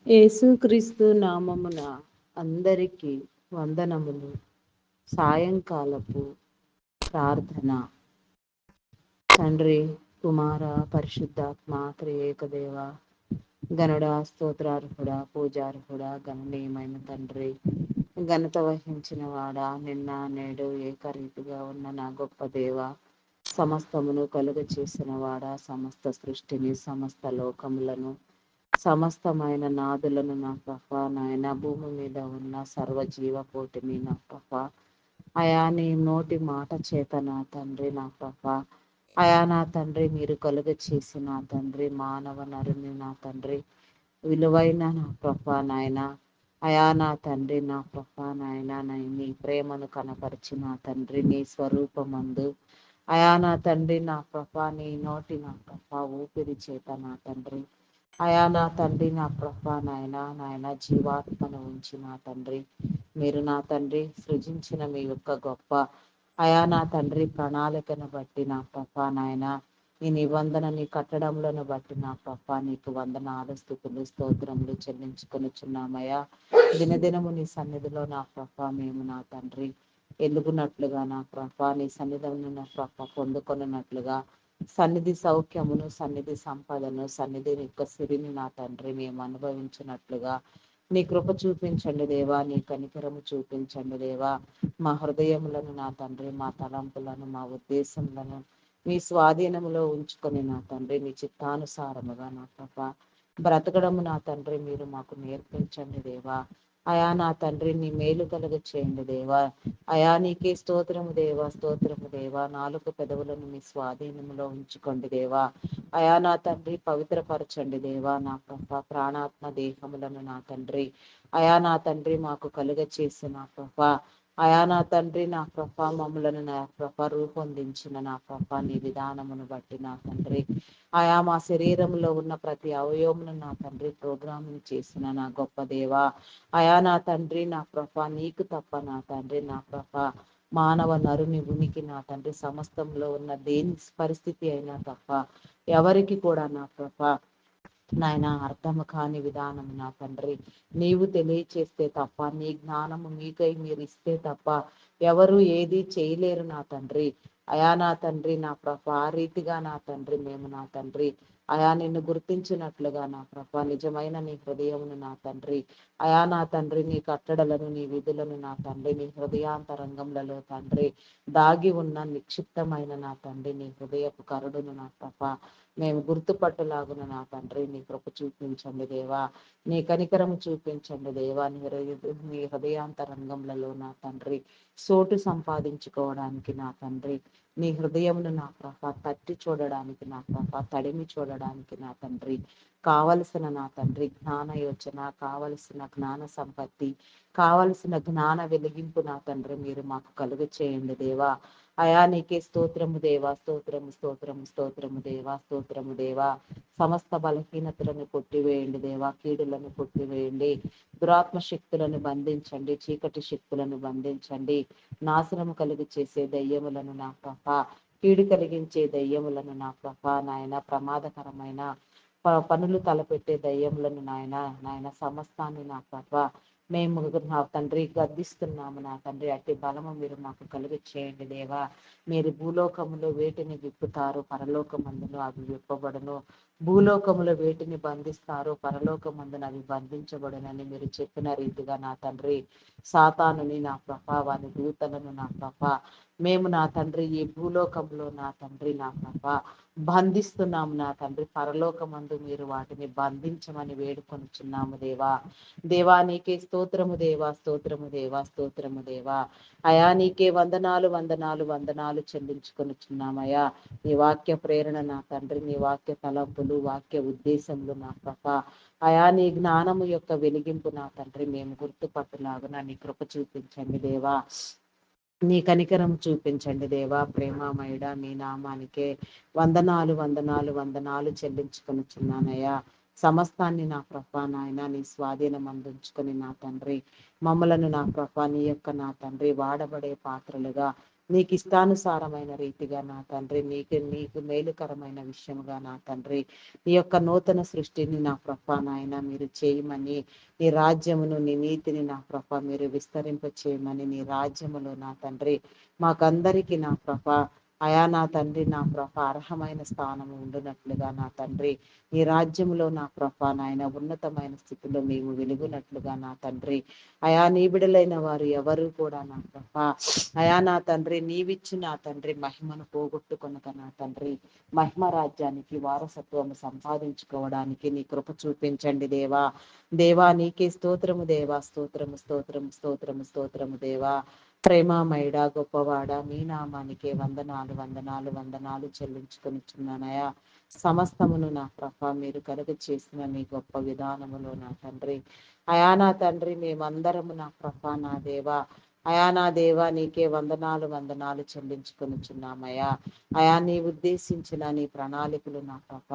యేసుక్రీస్తు నామమున అందరికీ వందనములు. సాయంకాలపు ప్రార్థన. తండ్రి, కుమార, పరిశుద్ధాత్మ త్రియేకదేవ, గనుడా, స్తోత్రార్హుడా, పూజార్హుడా, గణనీయమైన తండ్రి, ఘనత వహించిన వాడా, నిన్న నేడు ఏకరీతిగా ఉన్న నా గొప్ప దేవ, సమస్తమును కలుగ చేసిన వాడా, సమస్త సృష్టిని, సమస్త లోకములను, సమస్తమైన నాదులను నా ప్రభా, నాయన భూమి మీద ఉన్న సర్వజీవకోటిని నా ప్రభా, అయా నీ నోటి మాట చేత నా తండ్రి నా ప్రభా, అయా నా తండ్రి మీరు కలుగ చేసిన తండ్రి మానవ నరుని నా తండ్రి, విలువైన నా ప్రభా నాయన, అయా నా తండ్రి నా ప్రభా నాయన, నీ ప్రేమను కనపరిచిన తండ్రి నీ స్వరూపమందు, అయా నా తండ్రి నా ప్రభా నీ నోటి నా ప్రభా ఊపిరి చేత నా తండ్రి, అయా నా తండ్రి నా ప్రభా నాయన జీవాత్మను ఉంచి నా తండ్రి, మీరు నా తండ్రి సృజించిన మీ యొక్క గొప్ప అయా నా తండ్రి ప్రణాళికను బట్టి నా ప్రభా నాయన, ఈ నిబంధనని కట్టడంలోను బట్టి నా ప్రభా నీకు వందనాలు, స్తుతులు, స్తోత్రములు చెల్లించుకొనిచున్నామయ్యా. దినదినము నీ సన్నిధిలో నా ప్రభా మేము నా తండ్రి ఎదుగునట్లుగా నా ప్రభా, నీ సన్నిధిని నా ప్రభా పొందుకొనున్నట్లుగా, సన్నిధి సౌఖ్యమును, సన్నిధి సంపదను, సన్నిధి యొక్క సిరిని నా తండ్రి మేము అనుభవించినట్లుగా నీ కృప చూపించండి దేవా, నీ కనికరము చూపించండి దేవా. మా హృదయములను నా తండ్రి, మా తలంపులను, మా ఉద్దేశములను మీ స్వాధీనములో ఉంచుకొని నా తండ్రి నీ చిత్తానుసారముగా నా ప్రభా బ్రతకడము నా తండ్రి మీరు మాకు నేర్పించండి దేవా. అయా నా తండ్రి నీ మేలు కలుగ చేయండి దేవా. అయా నీకే స్తోత్రము దేవా, స్తోత్రము దేవా. నాలుగు పెదవులను మీ స్వాధీనములో ఉంచుకోండి దేవా. అయా నా తండ్రి పవిత్రపరచండి దేవా. నా ప్రభ ప్రాణాత్మ దేహములను నా తండ్రి, అయా నా తండ్రి మాకు కలుగ చేసి నా ప్రభ, అయా నా తండ్రి నా ప్రభ మమ్ములను నా ప్రభ రూపొందించిన నా ప్రభ నీ విధానమును బట్టి నా తండ్రి, ఆయా మా శరీరంలో ఉన్న ప్రతి అవయవమును నా తండ్రి ప్రోగ్రామింగ్ చేసిన నా గొప్ప దేవా. అయా నా తండ్రి నా ప్రభ నీకు తప్ప నా తండ్రి నా ప్రభ మానవ నరుని ఉనికి నా తండ్రి సమస్తంలో ఉన్న దేని పరిస్థితి అయినా తప్ప ఎవరికి కూడా నా ప్రభ నాయన అర్థము కాని విధానం నా తండ్రి నీవు తెలియచేస్తే తప్ప, నీ జ్ఞానము మీకై మీరు ఇస్తే తప్ప ఎవరు ఏది చేయలేరు నా తండ్రి. అయా నా తండ్రి నా ప్రభ ఆ రీతిగా నా తండ్రి మేము నా తండ్రి అయా నిన్ను గుర్తించినట్లుగా నా ప్రభ నిజమైన నీ హృదయమును నా తండ్రి, అయా నా తండ్రి నీ కట్టడలను, నీ విధులను నా తండ్రి నీ హృదయాంతరంగంలో తండ్రి దాగి ఉన్న నిక్షిప్తమైన నా తండ్రి నీ హృదయపు కరుడును నా ప్రభ మేము గుర్తుపట్టులాగున నా తండ్రి నీ కృప చూపించండి దేవా. నీ కనికరము చూపించండి దేవా. నీ హృదయాంతరంగంలో నా తండ్రి సోటు సంపాదించుకోవడానికి నా తండ్రి, నీ హృదయమును నా ప్రభ తట్టి చూడడానికి నా ప్రభ తడిమి చూడడానికి నా తండ్రి కావలసిన నా తండ్రి జ్ఞాన యోచన, కావలసిన జ్ఞాన సంపత్తి, కావలసిన జ్ఞాన వెలిగింపు నా తండ్రి మీరు మాకు కలుగ చేయండి దేవా. అయా నీకే స్తోత్రము దేవా, స్తోత్రము స్తోత్రము స్తోత్రము దేవా, స్తోత్రము దేవా. సమస్త బలహీనతలను కొట్టివేయండి దేవా, కీడులను కొట్టివేయండి, దురాత్మ శక్తులను బంధించండి, చీకటి శక్తులను బంధించండి, నాశనము కలుగు చేసే దయ్యములను నా ప్రభ, కీడు కలిగించే దయ్యములను నా ప్రభ నాయన, ప్రమాదకరమైన పనులు తలపెట్టే దయ్యములను నాయన సమస్తాన్ని నా ప్రభ మేము నా తండ్రి గద్దిస్తున్నాము నా తండ్రి. అట్టి బలము మీరు మాకు కలుగ చేయండి దేవా. మీరు భూలోకములో వేటిని విప్పుతారు, పరలోకమందును అవి విప్పబడును. భూలోకములో వేటిని బంధిస్తారు, పరలోకమందును అవి బంధించబడునని మీరు చెప్పిన రీతిగా నా తండ్రి సాతానుని నా ప్రభావాన్ని దూతలను నా ప్రభ మేము నా తండ్రి ఈ భూలోకంలో నా తండ్రి నా ప్రభ బంధిస్తున్నాము నా తండ్రి, పరలోకమందు మీరు వాటిని బంధించమని వేడుకొనిచున్నాము దేవా. దేవా నీకే స్తోత్రము దేవా, స్తోత్రము దేవా, స్తోత్రము దేవా. అయా నీకే వందనాలు వందనాలు వందనాలు చెల్లించుకొనిచున్నామయ్యా. నీ వాక్య ప్రేరణ నా తండ్రి, నీ వాక్య తలంపులు, వాక్య ఉద్దేశములు నా ప్రభ, అయా నీ జ్ఞానము యొక్క వెలిగింపు నా తండ్రి మేము గుర్తుపట్టులాగున నీ కృప చూపించండి దేవా. నీ కనికరం చూపించండి దేవా. ప్రేమామయుడా మీ నామానికే వందనాలు వందనాలు వందనాలు చెల్లించుకొనిచున్నానయ్యా. సమస్తాన్ని నా ప్రభా నాయన నీ స్వాధీనం అందించుకొని నా తండ్రి మమ్మలను నా ప్రభా నీ యొక్క నా తండ్రి వాడబడే పాత్రలుగా నీకు ఇష్టానుసారమైన రీతిగా నా తండ్రి, నీకు మేలుకరమైన విషయముగా నా తండ్రి, ఈ యొక్క నూతన సృష్టిని నా ప్రభా నాయన మీరు చేయమని, నీ రాజ్యమును నీ నీతిని నా ప్రభా మీరు విస్తరింప చేయమని, నీ రాజ్యములో నా తండ్రి మాకందరికీ నా ప్రభా అయా నా తండ్రి నా ప్రభా అర్హమైన స్థానము ఉండునట్లుగా నా తండ్రి, నీ రాజ్యంలో నా ప్రభా నాయన ఉన్నతమైన స్థితిలో మేము వెలుగునట్లుగా నా తండ్రి, అయా నీ బిడలైన వారు ఎవరు కూడా నా ప్రభా అయా నా తండ్రి నీవిచ్చి నా తండ్రి మహిమను పోగొట్టుకొనక నా తండ్రి మహిమ రాజ్యానికి వారసత్వము సంపాదించుకోవడానికి నీ కృప చూపించండి దేవా. దేవా నీకే స్తోత్రము దేవా, స్తోత్రము స్తోత్రము స్తోత్రము స్తోత్రము దేవా. ప్రేమామయుడ గొప్పవాడ మీ నామానికే వందనాలు వందనాలు వందనాలు చెల్లించుకొనిచున్నానయా. సమస్తమును నా ప్రభ మీరు కలుగ చేసిన మీ గొప్ప విధానములో నా తండ్రి, అయా నా తండ్రి మేమందరము నా ప్రభ నా దేవా, అయా నా దేవా నీకే వందనాలు వందనాలు చెల్లించుకొనిచున్నామయ్యా. అయా నీ ఉద్దేశించిన నీ ప్రణాళికలు నా ప్రభ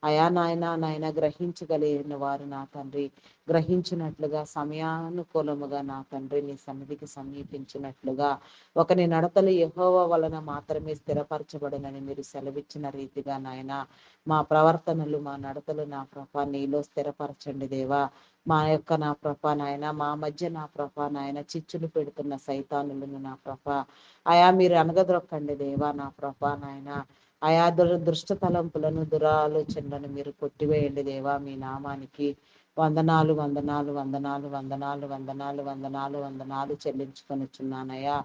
అయా నాయన గ్రహించగలిగిన వారు నా తండ్రి గ్రహించినట్లుగా సమయానుకూలముగా నా తండ్రి నీ సన్నిధికి సమీపించినట్లుగా ఒకని నడతలు యెహోవా వలన మాత్రమే స్థిరపరచబడినని మీరు సెలవిచ్చిన రీతిగా నాయన మా ప్రవర్తనలు మా నడతలు నా ప్రభ నీలో స్థిరపరచండి దేవా. మా యొక్క నా ప్రభ నాయన మా మధ్య నా ప్రభ నాయన చిచ్చులు పెడుతున్న సైతానులను నా ప్రభ అయా మీరు అనగదొక్కండి దేవా నా ప్రభ నాయన. అయా దృష్ట తలంపులను దురాలోచనలను మీరు కొట్టివేయండి దేవా. మీ నామానికి వందనాలు వందనాలు వందనాలు వందనాలు వందనాలు వందనాలు వందనాలు చెల్లించుకొనిచున్నానయ్యా.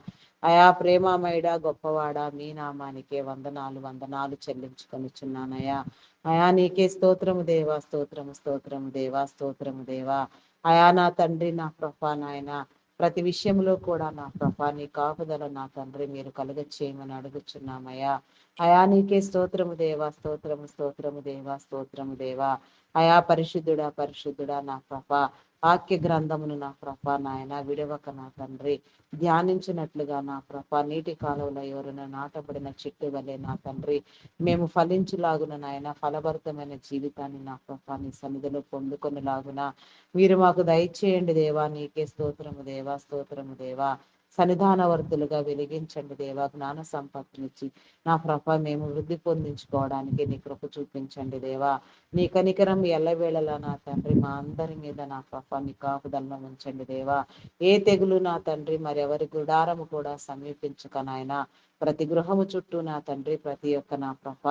అయా ప్రేమమయుడ గొప్పవాడ మీ నామానికే వందనాలు వందనాలు చెల్లించుకొనిచున్నానయ్యా. అయా నీకే స్తోత్రము దేవా, స్తోత్రము స్తోత్రము దేవా, స్తోత్రము దేవా. అయా నా తండ్రి నా ప్రభా నాయన ప్రతి విషయంలో కూడా నా ప్రభా నీ కాపుదల నా తండ్రి మీరు కలుగ చేయమని అడుగుచున్నామయ్యా. అయా నీకే స్తోత్రము దేవా, స్తోత్రము స్తోత్రము దేవా, స్తోత్రము దేవా. అయా పరిశుద్ధుడా పరిశుద్ధుడా నా ప్రభా వాక్య గ్రంథమును నా ప్రభా నాయన విడవక నా తండ్రి ధ్యానించినట్లుగా నా ప్రభా నీటి కాలంలో ఎవరైనా నాటబడిన చెట్టు వలె నా తండ్రి మేము ఫలించులాగున నాయన ఫలభరితమైన జీవితాన్ని నా ప్రభా నీ సన్నిధిలో పొందుకొనిలాగున మీరు మాకు దయచేయండి దేవా. నీకే స్తోత్రము దేవా, స్తోత్రము దేవా. సన్నిధానవర్తులుగా వెలిగించండి దేవా. జ్ఞాన సంపత్తినిచ్చి నా ప్రభ మేము వృద్ధి పొందించుకోవడానికి నీ కృప చూపించండి దేవా. నీ కనికరం ఎల్లవేళలా నా తండ్రి మా అందరి మీద నా ప్రభ నీ కాపుదలను ఉంచండి దేవా. ఏ తెగులు నా తండ్రి మరెవరి గుడారము కూడా సమీపించక నాయన ప్రతి గృహము చుట్టూ నా తండ్రి ప్రతి ఒక్క నా ప్రభ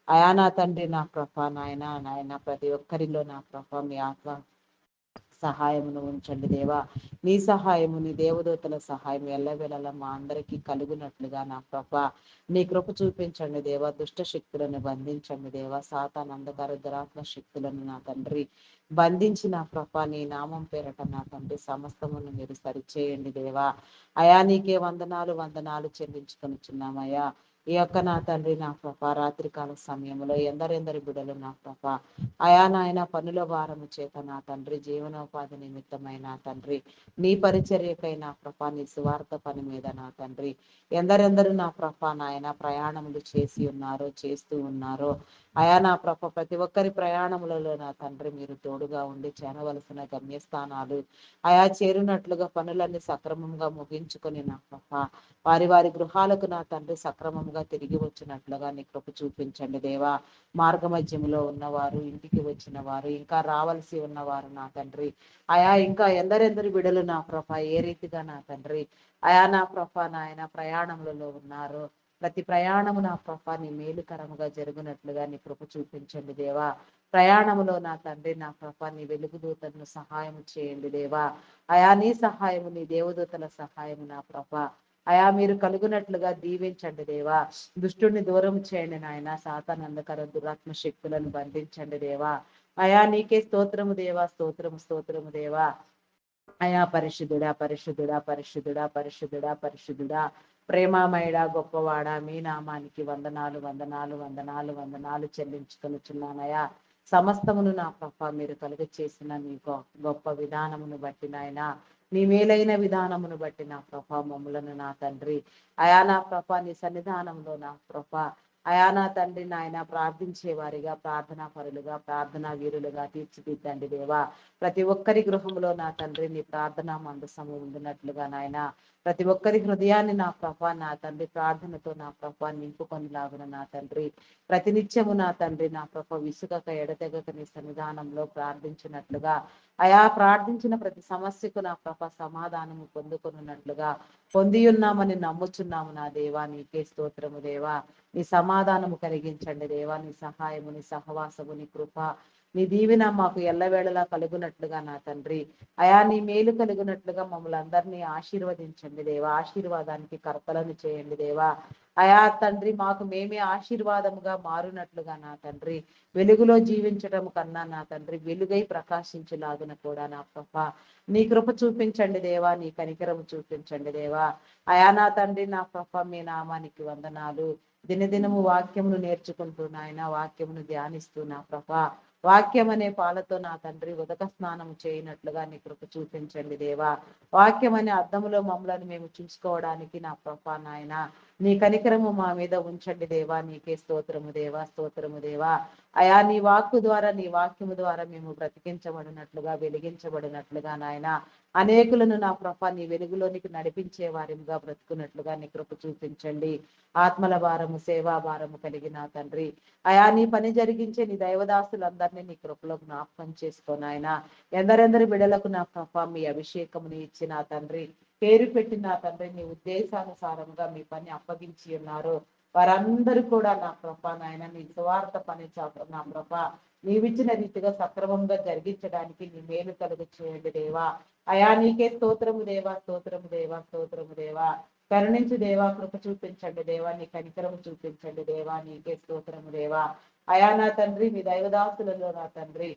అయా నా తండ్రి నా ప్రభ నాయన ప్రతి ఒక్కరిలో నా ప్రభ మీ ఆత్మ సహాయమును ఉంచండి దేవా. నీ సహాయము నీ దేవదూతల సహాయం ఎల్లవేళలా మా అందరికీ కలుగునట్లుగా నా ప్రభ నీ కృప చూపించండి దేవా. దుష్ట శక్తులను బంధించండి దేవా. సాతాను అంధకార దురాత్మ శక్తులను నా తండ్రి బంధించి నా ప్రభ నీ నామం పేరట నా తండ్రి సమస్తమును మీరు సరిచేయండి దేవా. అయా నీకే వందనాలు వందనాలు చెల్లించుకొనిచున్నామయ్యా. ఈ యొక్క నా తండ్రి నా ప్రభ రాత్రికాల సమయంలో ఎందరెందరి బిడలు నా ప్రభ అయా నాయన పనుల భారము చేత నా తండ్రి జీవనోపాధి నిమిత్తమైన నా తండ్రి నీ పరిచర్యకై నా ప్రభ నీ సువార్త పని మీద నా తండ్రి ఎందరెందరు నా ప్రభ నాయన ప్రయాణములు చేసి ఉన్నారో చేస్తూ ఉన్నారో అయా నా ప్రభ ప్రతి ఒక్కరి ప్రయాణములలో నా తండ్రి మీరు తోడుగా ఉండి చేరవలసిన గమ్యస్థానాలు అయా చేరినట్లుగా పనులన్నీ సక్రమంగా ముగించుకొని నా ప్రభ వారి వారి గృహాలకు నా తండ్రి సక్రమంగా తిరిగి వచ్చినట్లుగా నీ కృప చూపించండి దేవా. మార్గ మధ్యములో ఉన్నవారు ఇంటికి వచ్చిన వారు ఇంకా రావాల్సి ఉన్నవారు నా తండ్రి అయా ఇంకా ఎందరెందరి బిడలు నా ప్రభ ఏ రీతిగా నా తండ్రి అయా నా ప్రభ నాయన ప్రయాణములలో ఉన్నారు ప్రతి ప్రయాణము నా ప్రభ నీ మేలుకరముగా జరుగునట్లుగా నీ కృప చూపించండి దేవా. ప్రయాణములో నా తండ్రి నా ప్రభ నీ వెలుగుదూతలను సహాయం చేయండి దేవా. అయా నీ సహాయము నీ దేవదూతల సహాయము నా ప్రభ అయా మీరు కలుగునట్లుగా దీవించండి దేవా. దుష్టుని దూరం చేయండి నాయన. సాతాను అంధకార దురాత్మ శక్తులను బంధించండి దేవా. అయా నీకే స్తోత్రము దేవా, స్తోత్రము స్తోత్రము దేవా. అయా పరిశుద్ధుడా పరిశుద్ధుడా పరిశుద్ధుడా పరిశుద్ధుడా పరిశుద్ధుడా ప్రేమామయుడా గొప్పవాడా మీ నామానికి వందనాలు వందనాలు వందనాలు వందనాలు చెల్లించుకొనిచున్నానయా. సమస్తమును నా ప్రభ మీరు కలుగ చేసిన మీ గొప్ప విధానమును బట్టి నాయన నీ మేలైన విధానమును బట్టి నా ప్రభ మమ్ములను నా తండ్రి అయా నా ప్రభ నీ సన్నిధానంలో నా ప్రభ అయా నా తండ్రి నాయన ప్రార్థించే వారిగా, ప్రార్థనా పరులుగా, ప్రార్థనా వీరులుగా తీర్చిదిద్దండి దేవా. ప్రతి ఒక్కరి గృహంలో నా తండ్రి నీ ప్రార్థనా మందసము ఉండినట్లుగా నాయన ప్రతి ఒక్కరి హృదయాన్ని నా ప్రభా నా తండ్రి ప్రార్థనతో నా ప్రభా నింపుకొనిలాగున నా తండ్రి ప్రతినిత్యము నా తండ్రి నా ప్రభ విసుగక ఎడతెగక నీ సన్నిధానంలో ప్రార్థించినట్లుగా అయా ప్రార్థించిన ప్రతి సమస్యకు నా ప్రభ సమాధానము పొందుకొనున్నట్లుగా పొంది ఉన్నామని నమ్ముచున్నాము నా దేవా. నీకే స్తోత్రము దేవా. నీ సమాధానము కలిగించండి దేవా. నీ సహాయము, నీ సహవాసము, నీ కృప, నీ దీవెన మాకు ఎల్లవేళలా కలుగునట్లుగా నా తండ్రి అయా నీ మేలు కలిగినట్లుగా మమ్మల్ని అందరినీ ఆశీర్వదించండి దేవా. ఆశీర్వాదానికి కర్తలను చేయండి దేవా. అయా తండ్రి మాకు మేమే ఆశీర్వాదముగా మారునట్లుగా నా తండ్రి వెలుగులో జీవించడం కన్నా నా తండ్రి వెలుగై ప్రకాశించులాగున కూడా నా ప్రభ నీ కృప చూపించండి దేవా. నీ కనికరము చూపించండి దేవా. అయా నా తండ్రి నా ప్రభ మీ నామానికి వందనాలు. దినదినము వాక్యమును నేర్చుకుంటూ నాయన వాక్యమును ధ్యానిస్తూ నా ప్రభ వాక్యం అనే పాలతో నా తండ్రి ఉదక స్నానం చేయనట్లుగా నీ కృప చూపించండి దేవా. వాక్యం అనే అద్దములో మమ్మల్ని మేము చూసుకోవడానికి నా ప్రభ నాయన నీ కనికరము మా మీద ఉంచండి దేవా. నీకే స్తోత్రము దేవా, స్తోత్రము దేవా. అయా నీ వాక్కు ద్వారా, నీ వాక్యము ద్వారా మేము బ్రతికించబడినట్లుగా, వెలిగించబడినట్లుగా నాయన అనేకులను నా ప్రభ నీ వెలుగులోనికి నడిపించే వారిగా బ్రతుకున్నట్లుగా నీ కృప చూపించండి. ఆత్మల భారము, సేవా భారము కలిగిన తండ్రి అయా నీ పని జరిగించే నీ దైవదాసులందరినీ నీ కృపలో జ్ఞాపకం చేసుకోనాయన. ఎందరెందరి బిడలకు నా ప్రభ మీ అభిషేకముని ఇచ్చిన తండ్రి పేరు పెట్టిన తండ్రి నీ ఉద్దేశానుసారంగా మీ పని అప్పగించి ఉన్నారు. వారందరూ కూడా నా ప్రభ నాయన నీ సువార్త పని నా ప్రభ నీవిచ్చిన రీతిగా సక్రమంగా జరిగించడానికి నీ మేలు కలుగు చేయండి దేవా. అయా నీకే స్తోత్రము దేవా, స్తోత్రము దేవా, స్తోత్రము దేవా. కరుణించు దేవా, కృప చూపించండి దేవా. నీ కనికరము చూపించండి దేవా. నీకే స్తోత్రము దేవా. అయా నా తండ్రి మీ దైవదాసులలో నా తండ్రి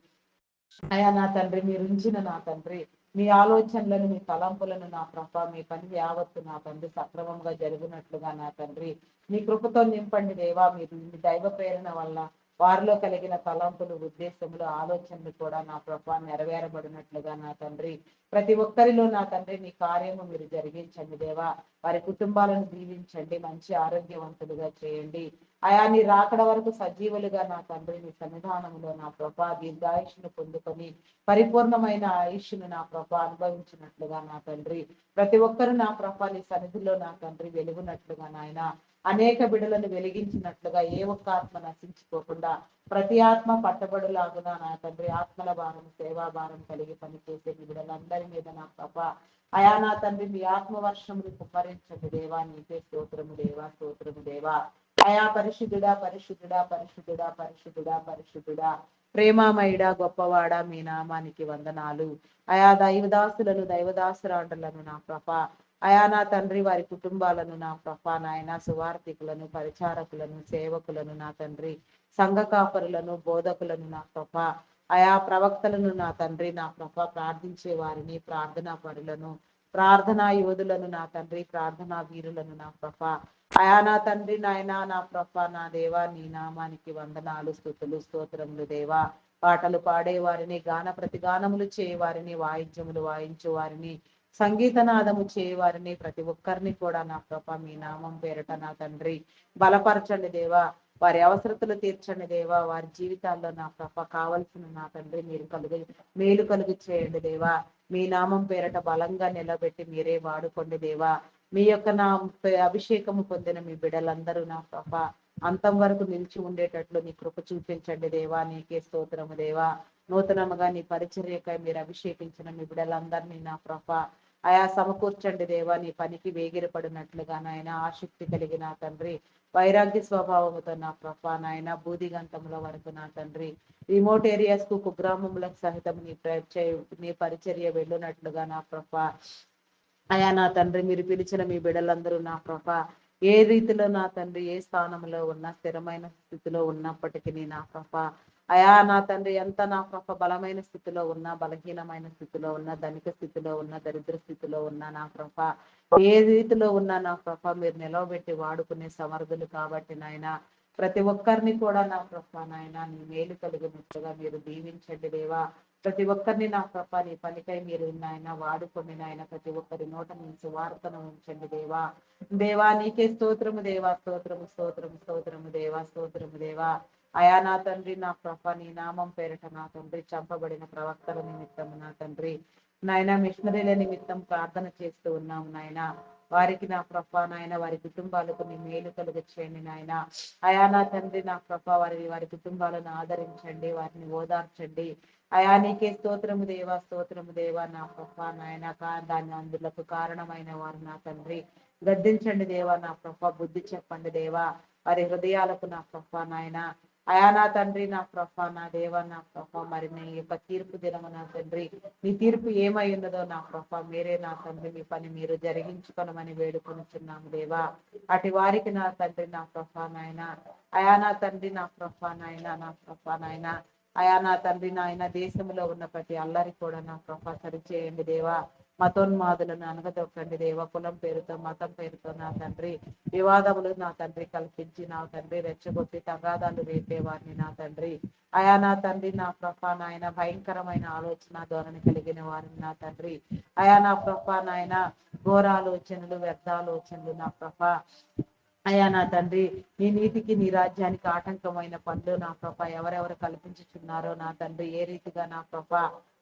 అయా నా తండ్రి మీరు ఉంచిన నా తండ్రి మీ ఆలోచనలను, మీ తలంపులను నా ప్రభ మీ పని యావత్తు నా తండ్రి సక్రమంగా జరుగునట్లుగా నా తండ్రి మీ కృపతో నింపండి దేవా. మీరు మీ దైవ ప్రేరణ వల్ల వారిలో కలిగిన తలంపులు, ఉద్దేశములు, ఆలోచనలు కూడా నా ప్రభ నెరవేరబడినట్లుగా నా తండ్రి ప్రతి ఒక్కరిలో నా తండ్రి నీ కార్యము మీరు జరిగించండి దేవా. వారి కుటుంబాలను దీవించండి, మంచి ఆరోగ్యవంతులుగా చేయండి. అయా నీ రాకడ వరకు సజీవులుగా నా తండ్రి నీ సన్నిధానంలో నా ప్రభ దీర్ఘాయుష్ను పొందుకొని పరిపూర్ణమైన ఆయుష్ను నా ప్రభ అనుభవించినట్లుగా నా తండ్రి ప్రతి ఒక్కరు నా ప్రభ నీ సన్నిధిలో నా తండ్రి వెలుగునట్లుగా నాయన అనేక బిడలను వెలిగించినట్లుగా ఏ ఒక్క ఆత్మ నశించుకోకుండా ప్రతి ఆత్మ పట్టబడులాగునా నా తండ్రి ఆత్మల భారం, సేవా భారం కలిగి పనిచేసే బిడలందరి మీద నా ప్రభ అయా నా తండ్రి మీ ఆత్మ వర్షములు కుమ్మరించండి దేవా. నీకే స్తోత్రము దేవా, స్తోత్రము దేవా. అయా పరిశుద్ధుడా, పరిశుద్ధుడా, పరిశుద్ధుడా, పరిశుద్ధుడా, పరిశుద్ధుడా, ప్రేమామయుడా, గొప్పవాడా మీ నామానికి వందనాలు. అయా దైవదాసులను, దైవదాసురాండలను నా ప్రభ అయా నా తండ్రి వారి కుటుంబాలను నా ప్రభ నాయన సువార్థికులను, పరిచారకులను, సేవకులను నా తండ్రి సంఘ కాపరులను, బోధకులను నా ప్రభ అయా ప్రవక్తలను నా తండ్రి నా ప్రభ ప్రార్థించే వారిని, ప్రార్థనా పరులను, ప్రార్థనా యోధులను నా తండ్రి ప్రార్థనా వీరులను నా ప్రభ అయా నా తండ్రి నాయన నా ప్రభ నా దేవా నీ నామానికి వందనాలు, స్తుతులు, స్తోత్రములు దేవా. పాటలు పాడేవారిని, గాన ప్రతిగానములు చేయవారిని, వాయిద్యములు వాయించు వారిని, సంగీతనాదము చేయవారిని ప్రతి ఒక్కరిని కూడా నా ప్రభ మీ నామం పేరట నా తండ్రి బలపరచండి దేవా. వారి అవసరతలు తీర్చండి దేవా. వారి జీవితాల్లో నా ప్రభ కావలసిన నా తండ్రి మీరు మేలు కలుగు చేయండి దేవా. మీ నామం పేరట బలంగా నిలబెట్టి మీరే వాడుకోండి దేవా. మీ యొక్క నా అభిషేకము పొందిన మీ బిడ్డలందరూ నా ప్రభ అంతం వరకు నిలిచి ఉండేటట్లు నీ కృప చూపించండి దేవా. నీకే స్తోత్రము దేవా. నూతనముగా నీ పరిచర్యకై మీరు అభిషేకించిన మీ బిడ్డలందరినీ నా ప్రభ అయా సమకూర్చండి దేవా. నీ పనికి వేగిరపడినట్లుగా నాయన ఆసక్తి కలిగిన తండ్రి వైరాగ్య స్వభావముతో నా ప్రభ నాయన బూదిగంతముల వరకు నా తండ్రి రిమోట్ ఏరియాస్ కు కుగ్రామములకు సహితం నీ పరిచర్య వెళ్ళునట్లుగా నా ప్రభ అయా నా తండ్రి మీరు పిలిచిన మీ బిడ్డలందరూ నా ప్రభ ఏ రీతిలో నా తండ్రి ఏ స్థానంలో ఉన్న స్థిరమైన స్థితిలో ఉన్నప్పటికీ నా ప్రభ అయా నా తండ్రి ఎంత నా ప్రభ బలమైన స్థితిలో ఉన్నా, బలహీనమైన స్థితిలో ఉన్న, ధనిక స్థితిలో ఉన్న, దరిద్ర స్థితిలో ఉన్న నా ప్రభ ఏ రీతిలో ఉన్నా నా ప్రభ మీరు నిలవబెట్టి వాడుకునే సమర్థులు కాబట్టి నాయన ప్రతి ఒక్కరిని కూడా నా ప్రభ నాయన నీ మేలు కలిగినట్లుగా మీరు దీవించండి దేవా. ప్రతి ఒక్కరిని నా ప్రభా నీ పనికై మీరు నాయన వాడుకొని నాయన ప్రతి ఒక్కరి నోట నుంచి వార్తను ఉంచండి దేవా. దేవా నీకే స్తోత్రము దేవా, స్తోత్రము స్తోత్రము స్తోత్రము దేవా, స్తోత్రము దేవా. అయా నా తండ్రి నా ప్రభా నీ నామం పేరిట నా తండ్రి చంపబడిన ప్రవక్తల నిమిత్తము నా తండ్రి నాయన మిషనరీల నిమిత్తం ప్రార్థన చేస్తూ ఉన్నాము నాయన. వారికి నా ప్రభా నాయన వారి కుటుంబాలకు నీ మేలు కలుగ చేయండి నాయన. అయా నా తండ్రి నా ప్రభా వారి కుటుంబాలను ఆదరించండి, వారిని ఓదార్చండి. అయా నీకే స్తోత్రము దేవా, స్తోత్రము దేవా నా ప్రభా నాయన. దాన్ని అందులకు కారణమైన వారు నా తండ్రి గద్దించండి దేవా నా ప్రభా, బుద్ధి చెప్పండి దేవా. వారి హృదయాలకు నా ప్రభా నాయన. అయా నా తండ్రి నా ప్రభా నా దేవా నా ప్రభా మరి నీ యొక్క తీర్పు దినము నా తండ్రి నీ తీర్పు ఏమై ఉన్నదో నా ప్రభా మీరే నా తండ్రి మీ పని మీరు జరిగించుకొనమని వేడుకొనుచున్నాము దేవా. అటు వారికి నా తండ్రి నా ప్రభా నాయన. అయా నా తండ్రి నా ప్రభా నాయన, నా ప్రభా నాయన. అయా నా తండ్రి నాయన దేశంలో ఉన్న ప్రతి అల్లరి కూడా నా ప్రభా సరిచేయండి దేవా. మతోన్మాదులను అనగదొక్కండి దేవ. కులం పేరుతో మతం పేరుతో నా తండ్రి వివాదములు నా తండ్రి కల్పించి నా తండ్రి రెచ్చగొట్టి తగాదాలు రేపేవారిని నా తండ్రి. అయా నా తండ్రి నా ప్రభా నాయన భయంకరమైన ఆలోచన ధోరణి కలిగిన వారిని నా తండ్రి. అయా నా ప్రభా నాయన ఘోరాలోచనలు వ్యర్థాలోచనలు నా ప్రభా. అయా నా తండ్రి నీ నీతికి నీ రాజ్యానికి ఆటంకమైన పనులు నా ప్రభ ఎవరెవరు కల్పించుచున్నారో నా తండ్రి ఏ రీతిగా నా ప్రభ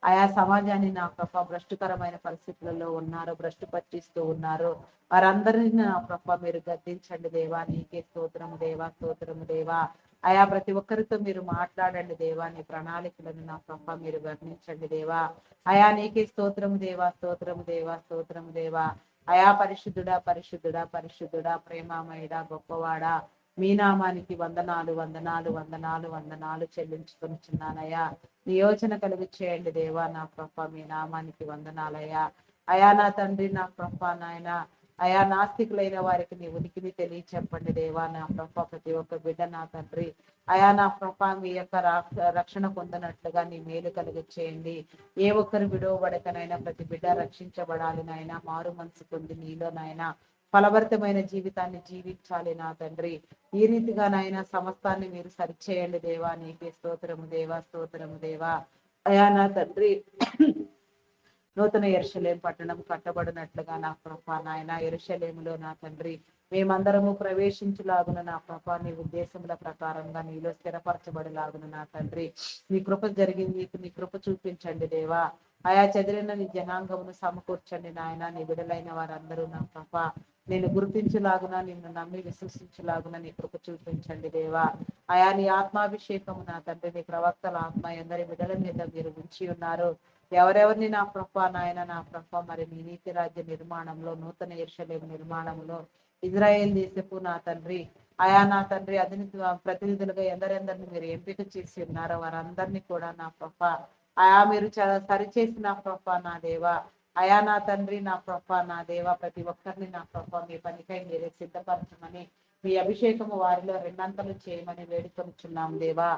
ఆయా సమాజాన్ని నా ప్రభ భ్రష్టుకరమైన పరిస్థితులలో ఉన్నారో భ్రష్టు పట్టిస్తూ ఉన్నారు వారందరినీ నా ప్రభ మీరు గద్దించండి దేవా. నీకే స్తోత్రము దేవా, స్తోత్రము దేవా. అయా ప్రతి ఒక్కరితో మీరు మాట్లాడండి దేవా. నీ ప్రణాళికలను నా ప్రభ మీరు వర్ణించండి దేవా. అయా నీకే స్తోత్రము దేవా, స్తోత్రము దేవా, స్తోత్రము దేవా. అయా పరిశుద్ధుడా పరిశుద్ధుడా పరిశుద్ధుడా ప్రేమామయుడా గొప్పవాడా మీ నామానికి వందనాలు వందనాలు వందనాలు వందనాలు చెల్లించుకొనిచున్నానయ్యా. నియోజన కలుగు చేయండి దేవా నా ప్రభ మీ నామానికి వందనాలయ్యా. అయా నా తండ్రి నా ప్రభ నాయన. అయా నాస్తికులైన వారికి నీ ఉనికిని తెలియచెప్పండి దేవా నా ప్రభ. ప్రతి ఒక్క బిడ్డ నా తండ్రి అయా నా ప్రభ మీ యొక్క రక్షణ పొందినట్లుగా నీ మేలు కలుగు చేయండి. ఏ ఒక్కరు విడవబడకనైనా ప్రతి బిడ్డ రక్షించబడాలి నాయన. మారు మనసు పొంది నీలో నాయన ఫలభరితమైన జీవితాన్ని జీవించాలి నా తండ్రి. ఈ రీతిగా నాయన సమస్తాన్ని మీరు సరిచేయండి దేవా. నీకే స్తోత్రము దేవా, స్తోత్రము దేవా. అయా నా తండ్రి నూతన యెరూషలేము పట్టణం కట్టబడినట్లుగా నా ప్రభా నాయన యెరూషలేములో నా తండ్రి మేమందరము ప్రవేశించులాగున నా ప్రభా నీ ఉద్దేశముల ప్రకారంగా నీలో స్థిరపరచబడిలాగున నా తండ్రి నీ కృప జరిగింది. నీ కృప చూపించండి దేవా. ఆయా చెదిరిన నీ జనాంగమును సమకూర్చండి నాయన. నీ విడుదలైన వారందరూ నా ప్రభా నేను గుర్తించులాగున నిన్ను నమ్మి విశ్వసించులాగున నీ కృప చూపించండి దేవా. ఆయా నీ ఆత్మాభిషేకము నా తండ్రి నీ ప్రవక్తల ఆత్మ ఎందరి విడుదల మీద మీరు ఉంచి ఉన్నారు. ఎవరెవరిని నా ప్రభా నాయన నా ప్రభా మరి నీ నీతి రాజ్య నిర్మాణంలో నూతన యెరూషలేము నిర్మాణంలో ఇజ్రాయేల్ దేశపు నా తండ్రి అయా నా తండ్రి ప్రతినిధులుగా ఎందరెందరిని మీరు ఎంపిక చేసి ఉన్నారో వారందరినీ కూడా నా ప్రభా ఆయా మీరు సరిచేసి నా ప్రభా నా దేవా. అయా నా తండ్రి నా ప్రభా నా దేవా ప్రతి ఒక్కరిని నా ప్రభా మీ పనికై మీరే సిద్ధపరచమని మీ అభిషేకము వారిలో రెండంతలు చేయమని వేడుకొనుచున్నాం దేవా.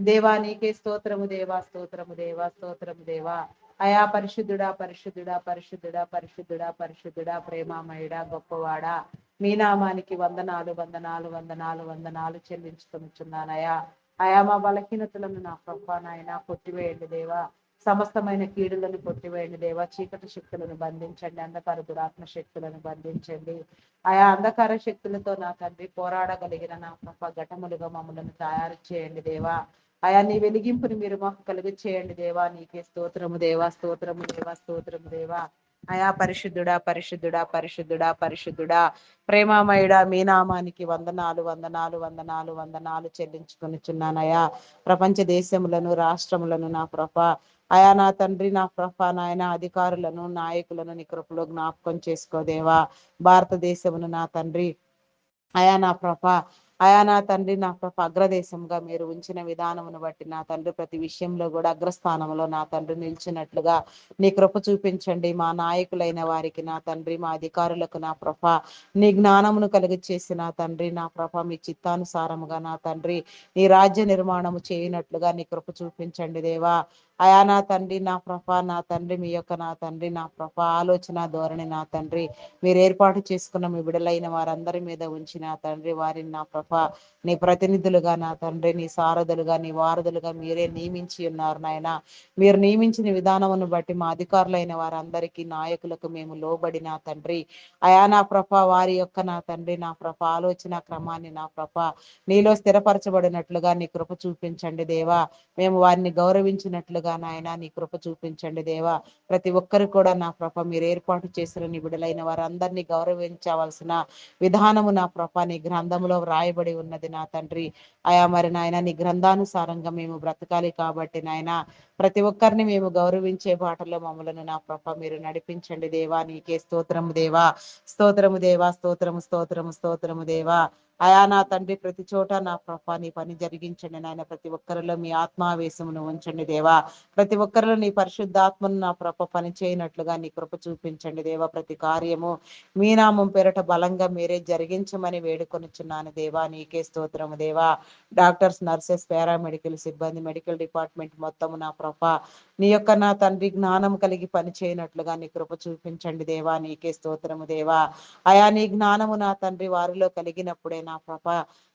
దేవా నీకే స్తోత్రము దేవా, స్తోత్రము దేవా, స్తోత్రము దేవా. అయా పరిశుద్ధుడా పరిశుద్ధుడా పరిశుద్ధుడా పరిశుద్ధుడా పరిశుద్ధుడా ప్రేమామయుడా గొప్పవాడా మీ నామానికి వందనాలు వందనాలు వందనాలు వందనాలు చెల్లించుకొనుచున్నానయా. అయా మా బలహీనతలను నా ప్రభా నాయన కొట్టివేయండి దేవా. సమస్తమైన కీడులను కొట్టివేయండి దేవా. చీకటి శక్తులను బంధించండి, అంధకార దురాత్మ శక్తులను బంధించండి. ఆయా అంధకార శక్తులతో నా తండ్రి పోరాడగలిగిన నా ప్రభ ఘటములుగా మమ్మల్ని తయారు చేయండి దేవా. ఆయా నీ వెలిగింపుని మీరు మాకు కలుగు చేయండి దేవా. నీకే స్తోత్రము దేవా, స్తోత్రము దేవా, స్తోత్రము దేవా. అయా పరిశుద్ధుడా పరిశుద్ధుడా పరిశుద్ధుడా పరిశుద్ధుడా ప్రేమామయుడా మీ నామానికి వందనాలు వందనాలు వందనాలు వందనాలు చెల్లించుకొనిచున్నానయా. ప్రపంచ దేశములను రాష్ట్రములను నా ప్రభ అయా నా తండ్రి నా ప్రభ నాయన అధికారులను నాయకులను నీ కృపలో జ్ఞాపకం చేసుకోదేవా. భారతదేశమును నా తండ్రి అయా నా ప్రభ అయా నా తండ్రి నా ప్రభ అగ్రదేశంగా మీరు ఉంచిన విధానమును బట్టి నా తండ్రి ప్రతి విషయంలో కూడా అగ్రస్థానంలో నా తండ్రి నిలిచినట్లుగా నీ కృప చూపించండి. మా నాయకులైన వారికి నా తండ్రి మా అధికారులకు నా ప్రభ నీ జ్ఞానమును కలిగి చేసి నా తండ్రి నా ప్రభ మీ చిత్తానుసారముగా నా తండ్రి నీ రాజ్య నిర్మాణము చేయనట్లుగా నీ కృప చూపించండి దేవా. అయా నా తండ్రి నా ప్రభ, నా తండ్రి మీ యొక్క నా తండ్రి నా ప్రభ ఆలోచన ధోరణి నా తండ్రి మీరు ఏర్పాటు చేసుకున్న మీ బిడలైన వారందరి మీద ఉంచి నా తండ్రి వారిని నా ప్రభ నీ ప్రతినిధులుగా నా తండ్రి నీ సారథులుగా నీ వారధులుగా మీరే నియమించి ఉన్నారు నాయన. మీరు నియమించిన విధానమును బట్టి మా అధికారులైన వారందరికీ నాయకులకు మేము లోబడి నా తండ్రి అయా నా ప్రభ వారి యొక్క నా తండ్రి నా ప్రభ ఆలోచన క్రమాన్ని నా ప్రభ నీలో స్థిరపరచబడినట్లుగా నీ కృప చూపించండి దేవా. మేము వారిని గౌరవించినట్లుగా నాయన నీ కృప చూపించండి దేవా. ప్రతి ఒక్కరు కూడా నా ప్రభ మీరు ఏర్పాటు చేసిన నీ బిడలైన వారందరినీ గౌరవించవలసిన విధానము నా ప్రభ నీ గ్రంథములో వ్రాయబడి ఉన్నది నా తండ్రి. అయా మరి నాయన నీ గ్రంథానుసారంగా మేము బ్రతకాలి కాబట్టి నాయన ప్రతి ఒక్కరిని మేము గౌరవించే బాటలో మమ్మలను నా ప్రభ మీరు నడిపించండి దేవా. నీకే స్తోత్రము దేవా, స్తోత్రము దేవా, స్తోత్రము దేవా. అయా నా తండ్రి ప్రతి చోట నా ప్రభ నీ పని జరిగించండి నాయన. ప్రతి ఒక్కరిలో మీ ఆత్మావేశమును ఉంచండి దేవా. ప్రతి ఒక్కరిలో నీ పరిశుద్ధాత్మను నా ప్రభ పని చేయనట్లుగా నీ కృప చూపించండి దేవా. ప్రతి కార్యము మీ నామం పేరట బలంగా మీరే జరిగించమని వేడుకొనుచున్నాను దేవా. నీకే స్తోత్రము దేవా. డాక్టర్స్, నర్సెస్, పారామెడికల్ సిబ్బంది, మెడికల్ డిపార్ట్మెంట్ మొత్తము నా ప్రభ నీ యొక్క నా తండ్రి జ్ఞానం కలిగి పని చేయనట్లుగా నీ కృప చూపించండి దేవా. నీకే స్తోత్రము దేవా. అయా నీ జ్ఞానము నా తండ్రి వారిలో కలిగినప్పుడే నా ప్రభ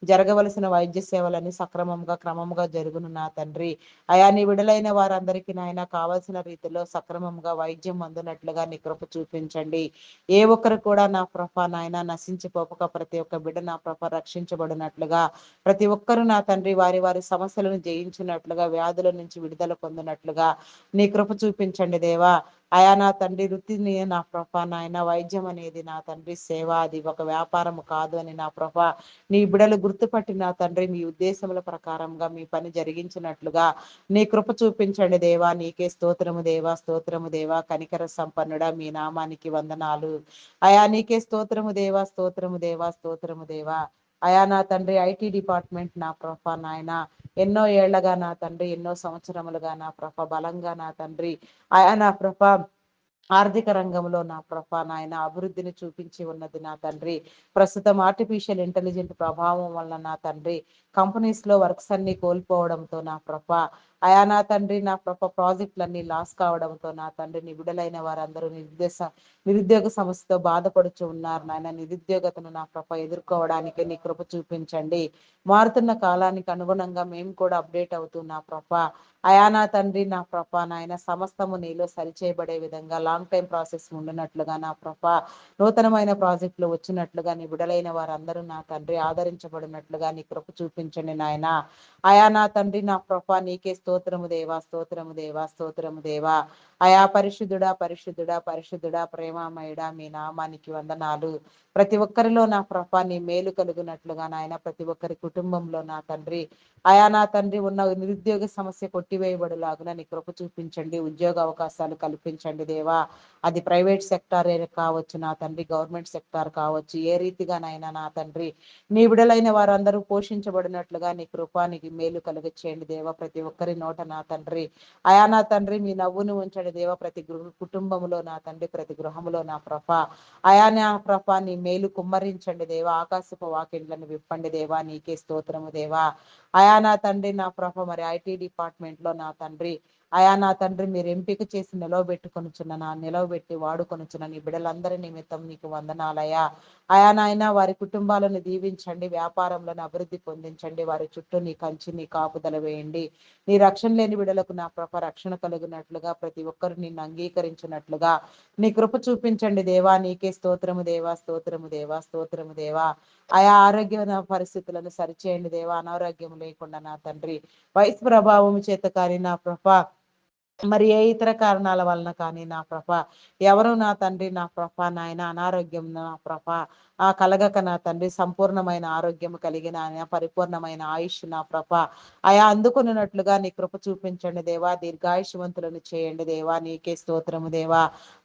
జరగవలసిన వైద్య సేవలన్నీ సక్రమంగా క్రమముగా జరుగును నా తండ్రి. అయా నీ విడులైన వారందరికీ నాయన కావలసిన రీతిలో సక్రమంగా వైద్యం అందునట్లుగా నీ కృప చూపించండి. ఏ ఒక్కరు కూడా నా ప్రభ నాయన నశించిపోక ప్రతి ఒక్క బిడ్డ నా ప్రభ రక్షించబడినట్లుగా ప్రతి ఒక్కరు నా తండ్రి వారి వారి సమస్యలను జయించినట్లుగా వ్యాధుల నుంచి విడుదల పొందినట్లుగా నీ కృప చూపించండి దేవా. అయా నా తండ్రి వృత్తిని నా ప్రభ నాయన వైద్యం అనేది నా తండ్రి సేవ, అది ఒక వ్యాపారం కాదు అని నా ప్రభ నీ బిడలు గుర్తుపట్టి నా తండ్రి మీ ఉద్దేశముల ప్రకారంగా మీ పని జరిగించినట్లుగా నీ కృప చూపించండి దేవా. నీకే స్తోత్రము దేవా, స్తోత్రము దేవా. కనికర సంపన్నుడా మీ నామానికి వందనాలు. అయా నీకే స్తోత్రము దేవా, స్తోత్రము దేవా, స్తోత్రము దేవా. అయా నా తండ్రి ఐటీ డిపార్ట్మెంట్ నా ప్రభ నాయన ఎన్నో ఏళ్లగా నా తండ్రి ఎన్నో సంవత్సరములుగా నా ప్రభ బలంగా నా తండ్రి అయా నా ప్రభ ఆర్థిక రంగంలో నా ప్రభ నాయన అభివృద్ధిని చూపించి ఉన్నది నా తండ్రి. ప్రస్తుతం ఆర్టిఫిషియల్ ఇంటెలిజెంట్ ప్రభావం వలన నా తండ్రి కంపెనీస్ లో వర్క్స్ అన్ని కోల్పోవడంతో నా ప్రభ అయా నా తండ్రి నా ప్రభ ప్రాజెక్టులన్నీ లాస్ కావడంతో నా తండ్రి నిబిడలైన వారందరూ నిరుద్యోగ సమస్యతో బాధపడుచు ఉన్నారు నాయన. నిరుద్యోగతను నా ప్రభ ఎదుర్కోవడానికి నీ కృప చూపించండి. మారుతున్న కాలానికి అనుగుణంగా మేము కూడా అప్డేట్ అవుతున్నా ప్రభ అయా నా తండ్రి నా ప్రభ నాయన సమస్తము నీలో సరిచేయబడే విధంగా లాంగ్ టైం ప్రాసెస్ ఉండినట్లుగా నా ప్రభ నూతనమైన ప్రాజెక్టులు వచ్చినట్లుగా నీ బిడలైన వారందరూ నా తండ్రి ఆదరించబడినట్లుగా నీ కృప చూపించండి నాయన. అయా నా తండ్రి నా ప్రభ నీకే స్తోత్రము దేవా, స్తోత్రము దేవా, స్తోత్రము దేవా. అయా పరిశుద్ధుడా, పరిశుద్ధుడా, పరిశుద్ధుడా, ప్రేమమయుడా మీ నామానికి వందనాలు. ప్రతి ఒక్కరిలో నా ప్రభ నీ మేలు కలుగునట్లుగా నాయన ప్రతి ఒక్కరి కుటుంబంలో నా తండ్రి అయా నా తండ్రి ఉన్న నిరుద్యోగ సమస్య కొట్టివేయబడులాగున నీ కృప చూపించండి. ఉద్యోగ అవకాశాలు కల్పించండి దేవా. అది ప్రైవేట్ సెక్టార్ కావచ్చు నా తండ్రి, గవర్నమెంట్ సెక్టార్ కావచ్చు, ఏ రీతిగానైనా నా తండ్రి నీ బిడలైన వారందరూ పోషించబడినట్లుగా నీ కృపానికి మేలు కలుగచేయండి దేవా. ప్రతి ఒక్కరి నోట నా తండ్రి అయా నా తండ్రి మీ నవ్వును ఉంచండి దేవా. ప్రతి కుటుంబంలో నా తండ్రి ప్రతి గృహములో నా ప్రభ అయా నా ప్రభ నీ మేలు కుమ్మరించండి దేవా. ఆకాశపు వాకిండ్లను విప్పండి దేవా. నీకే స్తోత్రము దేవా. అయా నా తండ్రి నా ప్రభ మరి ఐటీ డిపార్ట్మెంట్ లో నా తండ్రి అయా నా తండ్రి మీరు ఎంపిక చేసి నిలవబెట్టి వాడుకొనుచున్న నీ బిడలందరి నిమిత్తం నీకు వందనాలయా. అయా నాయన వారి కుటుంబాలను దీవించండి, వ్యాపారంలో అభివృద్ధి పొందించండి, వారి చుట్టూ నీ కంచి నీ కాపుదల వేయండి. నీ రక్షణ లేని బిడలకు నా ప్రభ రక్షణ కలుగునట్లుగా ప్రతి ఒక్కరు నిన్ను అంగీకరించినట్లుగా నీ కృప చూపించండి దేవా. నీకే స్తోత్రము దేవా, స్తోత్రము దేవా, స్తోత్రము దేవా. ఆయా ఆరోగ్య పరిస్థితులను సరిచేయండి దేవా. అనారోగ్యం లేకుండా నా తండ్రి వయసు ప్రభావం చేత కానీ నా ప్రభ మరి ఏ ఇతర కారణాల వలన కానీ నా ప్రభ ఎవరు నా తండ్రి నా ప్రభ నాయన అనారోగ్యం నా ప్రభ కలగక నా తండ్రి సంపూర్ణమైన ఆరోగ్యం కలిగిన పరిపూర్ణమైన ఆయుష్ నా ప్రభ అయా అందుకున్నట్లుగా నీ కృప చూపించండి దేవా. దీర్ఘాయుషవంతులను చేయండి దేవా. నీకే స్తోత్రము దేవా.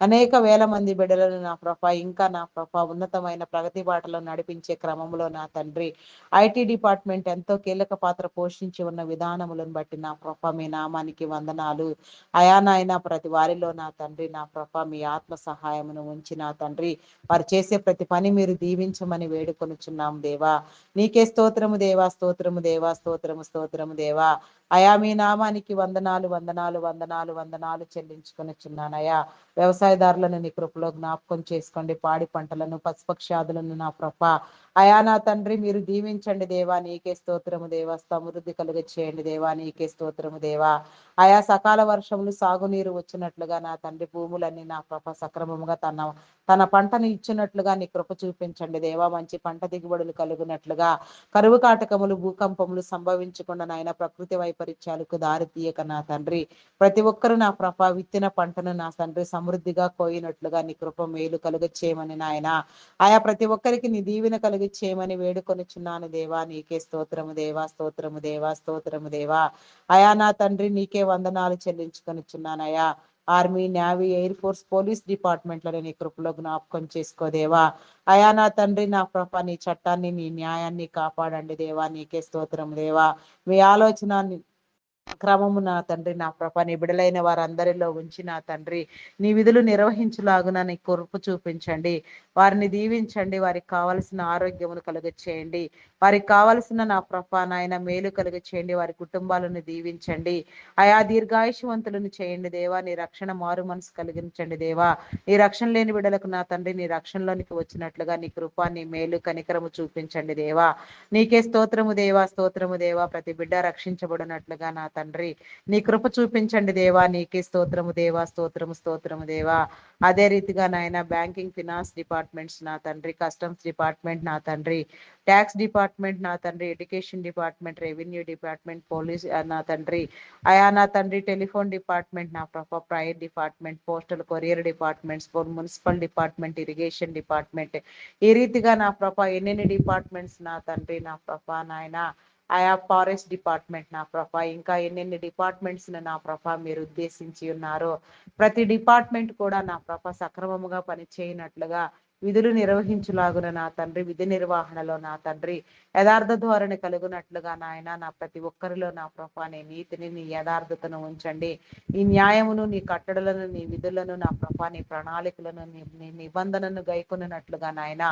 అనేక వేల మంది బిడ్డలను నా ప్రభ ఇంకా నా ప్రభ ఉన్నతమైన ప్రగతి బాటలో నడిపించే క్రమంలో నా తండ్రి ఐటీ డిపార్ట్మెంట్ ఎంతో కీలక పాత్ర పోషించి ఉన్న విధానములను బట్టి నా ప్రభ మీ నామానికి వందనాలు. అయా నాయన ప్రతి వారిలో నా తండ్రి నా ప్రభ మీ ఆత్మ సహాయమును ఉంచి నా తండ్రి వారు చేసే ప్రతి పని మీరు దీవించమని వేడుకొనుచున్నాం దేవా. నీకే స్తోత్రము దేవా, స్తోత్రము దేవా, స్తోత్రము స్తోత్రము దేవా. అయా మీ నామానికి వందనాలు వందనాలు వందనాలు వందనాలు చెల్లించుకొనుచున్నానయ్యా. వ్యవసాయదారులను నీ కృపలో జ్ఞాపకం చేసుకోండి. పాడి పంటలను, పశుపక్షాదులను నా ప్రభ అయా నా తండ్రి మీరు దీవించండి దేవా. నీకే స్తోత్రము దేవా. సమృద్ధి కలుగ చేయండి దేవా. నీకే స్తోత్రము దేవా. ఆయా సకాల వర్షములు సాగునీరు వచ్చినట్లుగా నా తండ్రి భూములన్నీ నా ప్రభ సక్రమముగా తన పంటను ఇచ్చినట్లుగా నీ కృప చూపించండి దేవా. మంచి పంట దిగుబడులు కలుగునట్లుగా కరువు కాటకములు భూకంపములు సంభవించకుండా నాయన ప్రకృతి వైపరీత్యాలకు దారి తీయక నా తండ్రి ప్రతి ఒక్కరు నా ప్రభ విత్తిన పంటను నా తండ్రి సమృద్ధిగా కోయినట్లుగా నీ కృప మేలు కలుగ చేయమని నాయన ఆయా ప్రతి ఒక్కరికి నీ దీవెన కలిగి చేయమని వేడుకొనిచున్నాను దేవా. నీకే స్తోత్రము దేవా, స్తోత్రము దేవా, స్తోత్రము దేవా. అయా నా తండ్రి నీకే వందనాలు చెల్లించుకొనిచున్నానయ్యా. Army, navy, air force, police డిపార్ట్మెంట్లను నీ కృపలో జ్ఞాపకం చేసుకోదేవా. అయా నా తండ్రి నా ప్రభ నీ చట్టాన్ని నీ న్యాయాన్ని కాపాడండి దేవా. నీకే స్తోత్రం దేవా. మీ ఆలోచన క్రమము నా తండ్రి నా ప్రభ నీ బిడలైన వారందరిలో ఉంచి నా తండ్రి నీ విధులు నిర్వహించులాగున నీ కృప చూపించండి. వారిని దీవించండి. వారికి కావలసిన ఆరోగ్యమును కలుగ చేయండి. వారికి కావలసిన నా ప్రభ నాయన మేలు కలుగ చేయండి. వారి కుటుంబాలను దీవించండి. ఆయా దీర్ఘాయుషవంతులను చేయండి దేవా. నీ రక్షణ మారు మనసు కలిగించండి దేవా. నీ రక్షణ లేని బిడలకు నా తండ్రి నీ రక్షణలోనికి వచ్చినట్లుగా నీ కృప నీ మేలు కనికరము చూపించండి దేవా. నీకే స్తోత్రము దేవా, స్తోత్రము దేవా. ప్రతి బిడ్డ రక్షించబడినట్లుగా నా తండ్రి నీ కృప చూపించండి దేవా. నీకే స్తోత్రము దేవా, స్తోత్రము స్తోత్రము దేవా. అదే రీతిగా నాయన బ్యాంకింగ్, ఫినాన్స్ డిపార్ట్మెంట్స్ నా తండ్రి, కస్టమ్స్ డిపార్ట్మెంట్ నా తండ్రి, ట్యాక్స్ డిపార్ట్మెంట్ నా తండ్రి, education department, revenue department, police నా తండ్రి, అయా నా తండ్రి టెలిఫోన్ డిపార్ట్మెంట్ నా ప్రభ, prayer department, postal courier departments, municipal department, irrigation department, ఈ రీతిగా నా ప్రభ ఎన్నెన్ని డిపార్ట్మెంట్స్ నా తండ్రి నా ప్రభ నాయన ఆయా ఫారెస్ట్ డిపార్ట్మెంట్ నా ప్రభ ఇంకా ఎన్నెన్ని డిపార్ట్మెంట్స్ నా ప్రభ మీరు ఉద్దేశించి ఉన్నారో ప్రతి డిపార్ట్మెంట్ కూడా నా ప్రభ సక్రమముగా పనిచేయనట్లుగా విధులు నిర్వహించులాగున నా తండ్రి విధి నిర్వహణలో నా తండ్రి యథార్థ ధోరణి కలుగునట్లుగా నాయన నా ప్రతి ఒక్కరిలో నా ప్రభ నీ నీతిని నీ యథార్థతను ఉంచండి. నీ న్యాయమును నీ కట్టడలను నీ విధులను నా ప్రభ నీ ప్రణాళికలను నీ నిబంధనను గైకొనున్నట్లుగా నాయన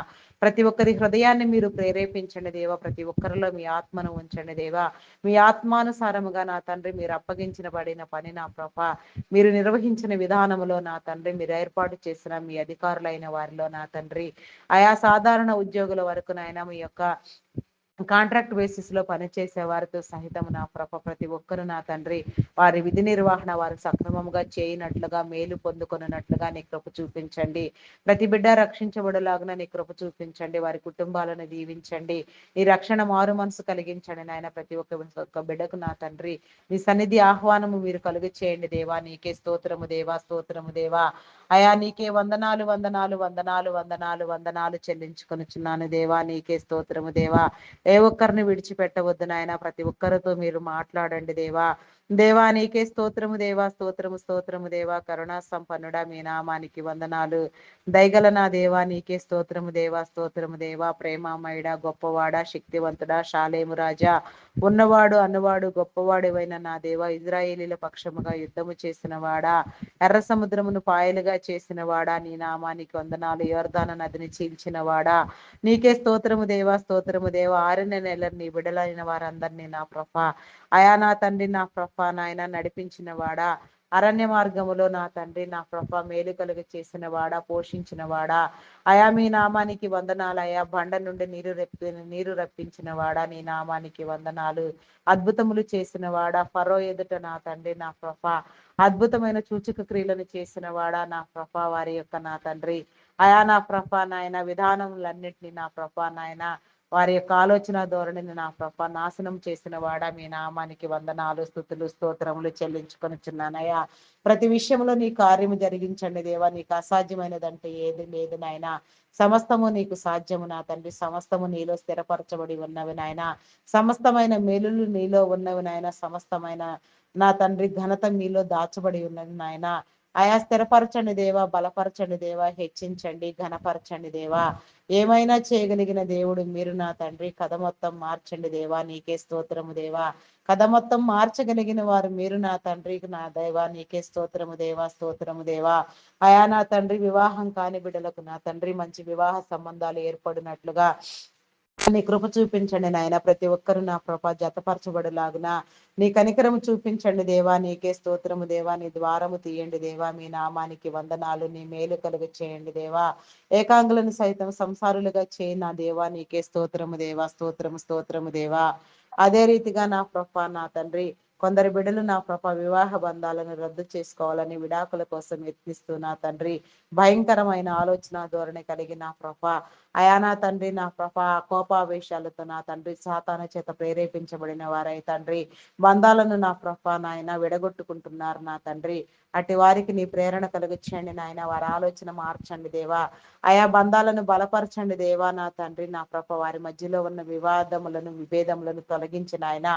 ప్రతి ఒక్కరి హృదయాన్ని మీరు ప్రేరేపించండి దేవా. ప్రతి ఒక్కరిలో మీ ఆత్మను ఉంచండి దేవా. మీ ఆత్మానుసారముగా నా తండ్రి మీరు అప్పగించిన పడిన పని నా ప్రభ మీరు నిర్వహించిన విధానములో నా తండ్రి మీరు ఏర్పాటు చేసిన మీ అధికారులైన వారిలో నా తండ్రి ఆయా సాధారణ ఉద్యోగుల వరకు నాయన మీ యొక్క కాంట్రాక్ట్ బేసిస్ లో పనిచేసే వారితో సహితం నా ప్రభ ప్రతి ఒక్కరు నా తండ్రి వారి విధి నిర్వహణ వారు సక్రమముగా చేయనట్లుగా మేలు పొందుకొనున్నట్లుగా నీ కృప చూపించండి. ప్రతి బిడ్డ రక్షించబడలాగున నీ కృప చూపించండి. వారి కుటుంబాలను దీవించండి. నీ రక్షణ మారు మనసు కలిగించండి నాయన. ప్రతి ఒక్క బిడ్డకు నా తండ్రి నీ సన్నిధి ఆహ్వానము మీరు కలుగు చేయండి దేవా. నీకే స్తోత్రము దేవా, స్తోత్రము దేవా. అయా నీకే వందనాలు వందనాలు వందనాలు వందనాలు వందనాలు చెల్లించుకొనుచున్నాను దేవా. నీకే స్తోత్రము దేవా. ఏ ఒక్కరిని విడిచిపెట్టవద్దు నాయన. ప్రతి ఒక్కరితో మీరు మాట్లాడండి దేవా. దేవా నీకే స్తోత్రము దేవా, స్తోత్రము స్తోత్రము దేవా. కరుణా సంపన్నుడా మీ నామానికి వందనాలు. దయగల నా దేవా నీకే స్తోత్రము దేవా, స్తోత్రము దేవా. ప్రేమామయుడా, గొప్పవాడా, శక్తివంతుడా, షాలేము రాజా, ఉన్నవాడు అన్నవాడు గొప్పవాడువైన నా దేవా. ఇజ్రాయేలీల పక్షముగా యుద్ధము చేసిన వాడా, ఎర్ర సముద్రమును పాయలుగా చేసిన వాడా, నీ నామానికి వందనాలు. యోర్దాను నదిని చీల్చిన వాడా నీకే స్తోత్రము దేవా, స్తోత్రము దేవా. ఆరిన నెల నీ బిడలైన వారందరినీ నా ప్రభ అయా నా తండ్రి నా ప్రభ నాయన నడిపించిన వాడా, అరణ్య మార్గములో నా తండ్రి నా ప్రభ మేలు కలుగ చేసిన వాడా, పోషించిన వాడా, అయా మీ నామానికి వందనాలు. అయా బండ నుండి నీరు రప్పించిన వాడా నీ నామానికి వందనాలు. అద్భుతములు చేసిన వాడా, ఫరో ఎదుట నా తండ్రి నా ప్రభ అద్భుతమైన సూచక క్రియలను చేసిన వాడా నా ప్రభ వారి యొక్క నా తండ్రి అయా నా ప్రభ నాయన విధానములన్నింటినీ నా ప్రభ నాయన వారి యొక్క ఆలోచన ధోరణిని నా ప్రభ నాశనం చేసిన వాడా మీ నామానికి వందనాలు, స్తుతులు, స్తోత్రములు చెల్లించుకొనిచున్నానయ్యా. ప్రతి విషయంలో నీ కార్యము జరిగించండి దేవా. నీకు అసాధ్యమైనదంటే ఏది లేదు నాయన. సమస్తము నీకు సాధ్యము నా తండ్రి. సమస్తము నీలో స్థిరపరచబడి ఉన్నవి నాయన. సమస్తమైన మేలులు నీలో ఉన్నవి నాయన. సమస్తమైన నా తండ్రి ఘనత మీలో దాచబడి ఉన్నది నాయన. అయా స్థిరపరచండి దేవా, బలపరచండి దేవా, హెచ్చించండి, ఘనపరచండి దేవా. ఏమైనా చేయగలిగిన దేవుడు మీరు నా తండ్రి. కథ మొత్తం మార్చండి దేవా, నీకే స్తోత్రము దేవా. కథ మొత్తం మార్చగలిగిన వారు మీరు నా తండ్రికి, నా దేవా నీకే స్తోత్రము దేవా, స్తోత్రము దేవా. అయా నా తండ్రి, వివాహం కాని బిడ్డలకు నా తండ్రి మంచి వివాహ సంబంధాలు ఏర్పడినట్లుగా నీ కృప చూపించండి నాయన. ప్రతి ఒక్కరు నా కృప జతపరచబడిలాగున నీ కనికరము చూపించండి దేవా, నీకే స్తోత్రము దేవా. నీ ద్వారము తీయండి దేవా, మీ నామానికి వందనాలు. నీ మేలు కలుగ చేయండి దేవా. ఏకాంగులను సైతం సంసారులుగా చేయి నా దేవా, నీకే స్తోత్రము దేవా, స్తోత్రము స్తోత్రము దేవా. అదే రీతిగా నా ప్రభ నా తండ్రి, కొందరు బిడ్డలు నా ప్రభ వివాహ బంధాలను రద్దు చేసుకోవాలని విడాకుల కోసం యత్నిస్తూ నా తండ్రి భయంకరమైన ఆలోచన ధోరణి కలిగి నా ప్రభ అయా నా తండ్రి, నా ప్రభ కోపావేశాలతో నా తండ్రి సాతాను చేత ప్రేరేపించబడిన వారై తండ్రి బంధాలను నా ప్రభ నాయన విడగొట్టుకుంటున్నారు నా తండ్రి. అటు వారికి నీ ప్రేరణ కలిగించండి నాయన, వారి ఆలోచన మార్చండి దేవా. ఆయా బంధాలను బలపరచండి దేవా నా తండ్రి, నా ప్రభ వారి మధ్యలో ఉన్న వివాదములను విభేదములను తొలగించిన ఆయన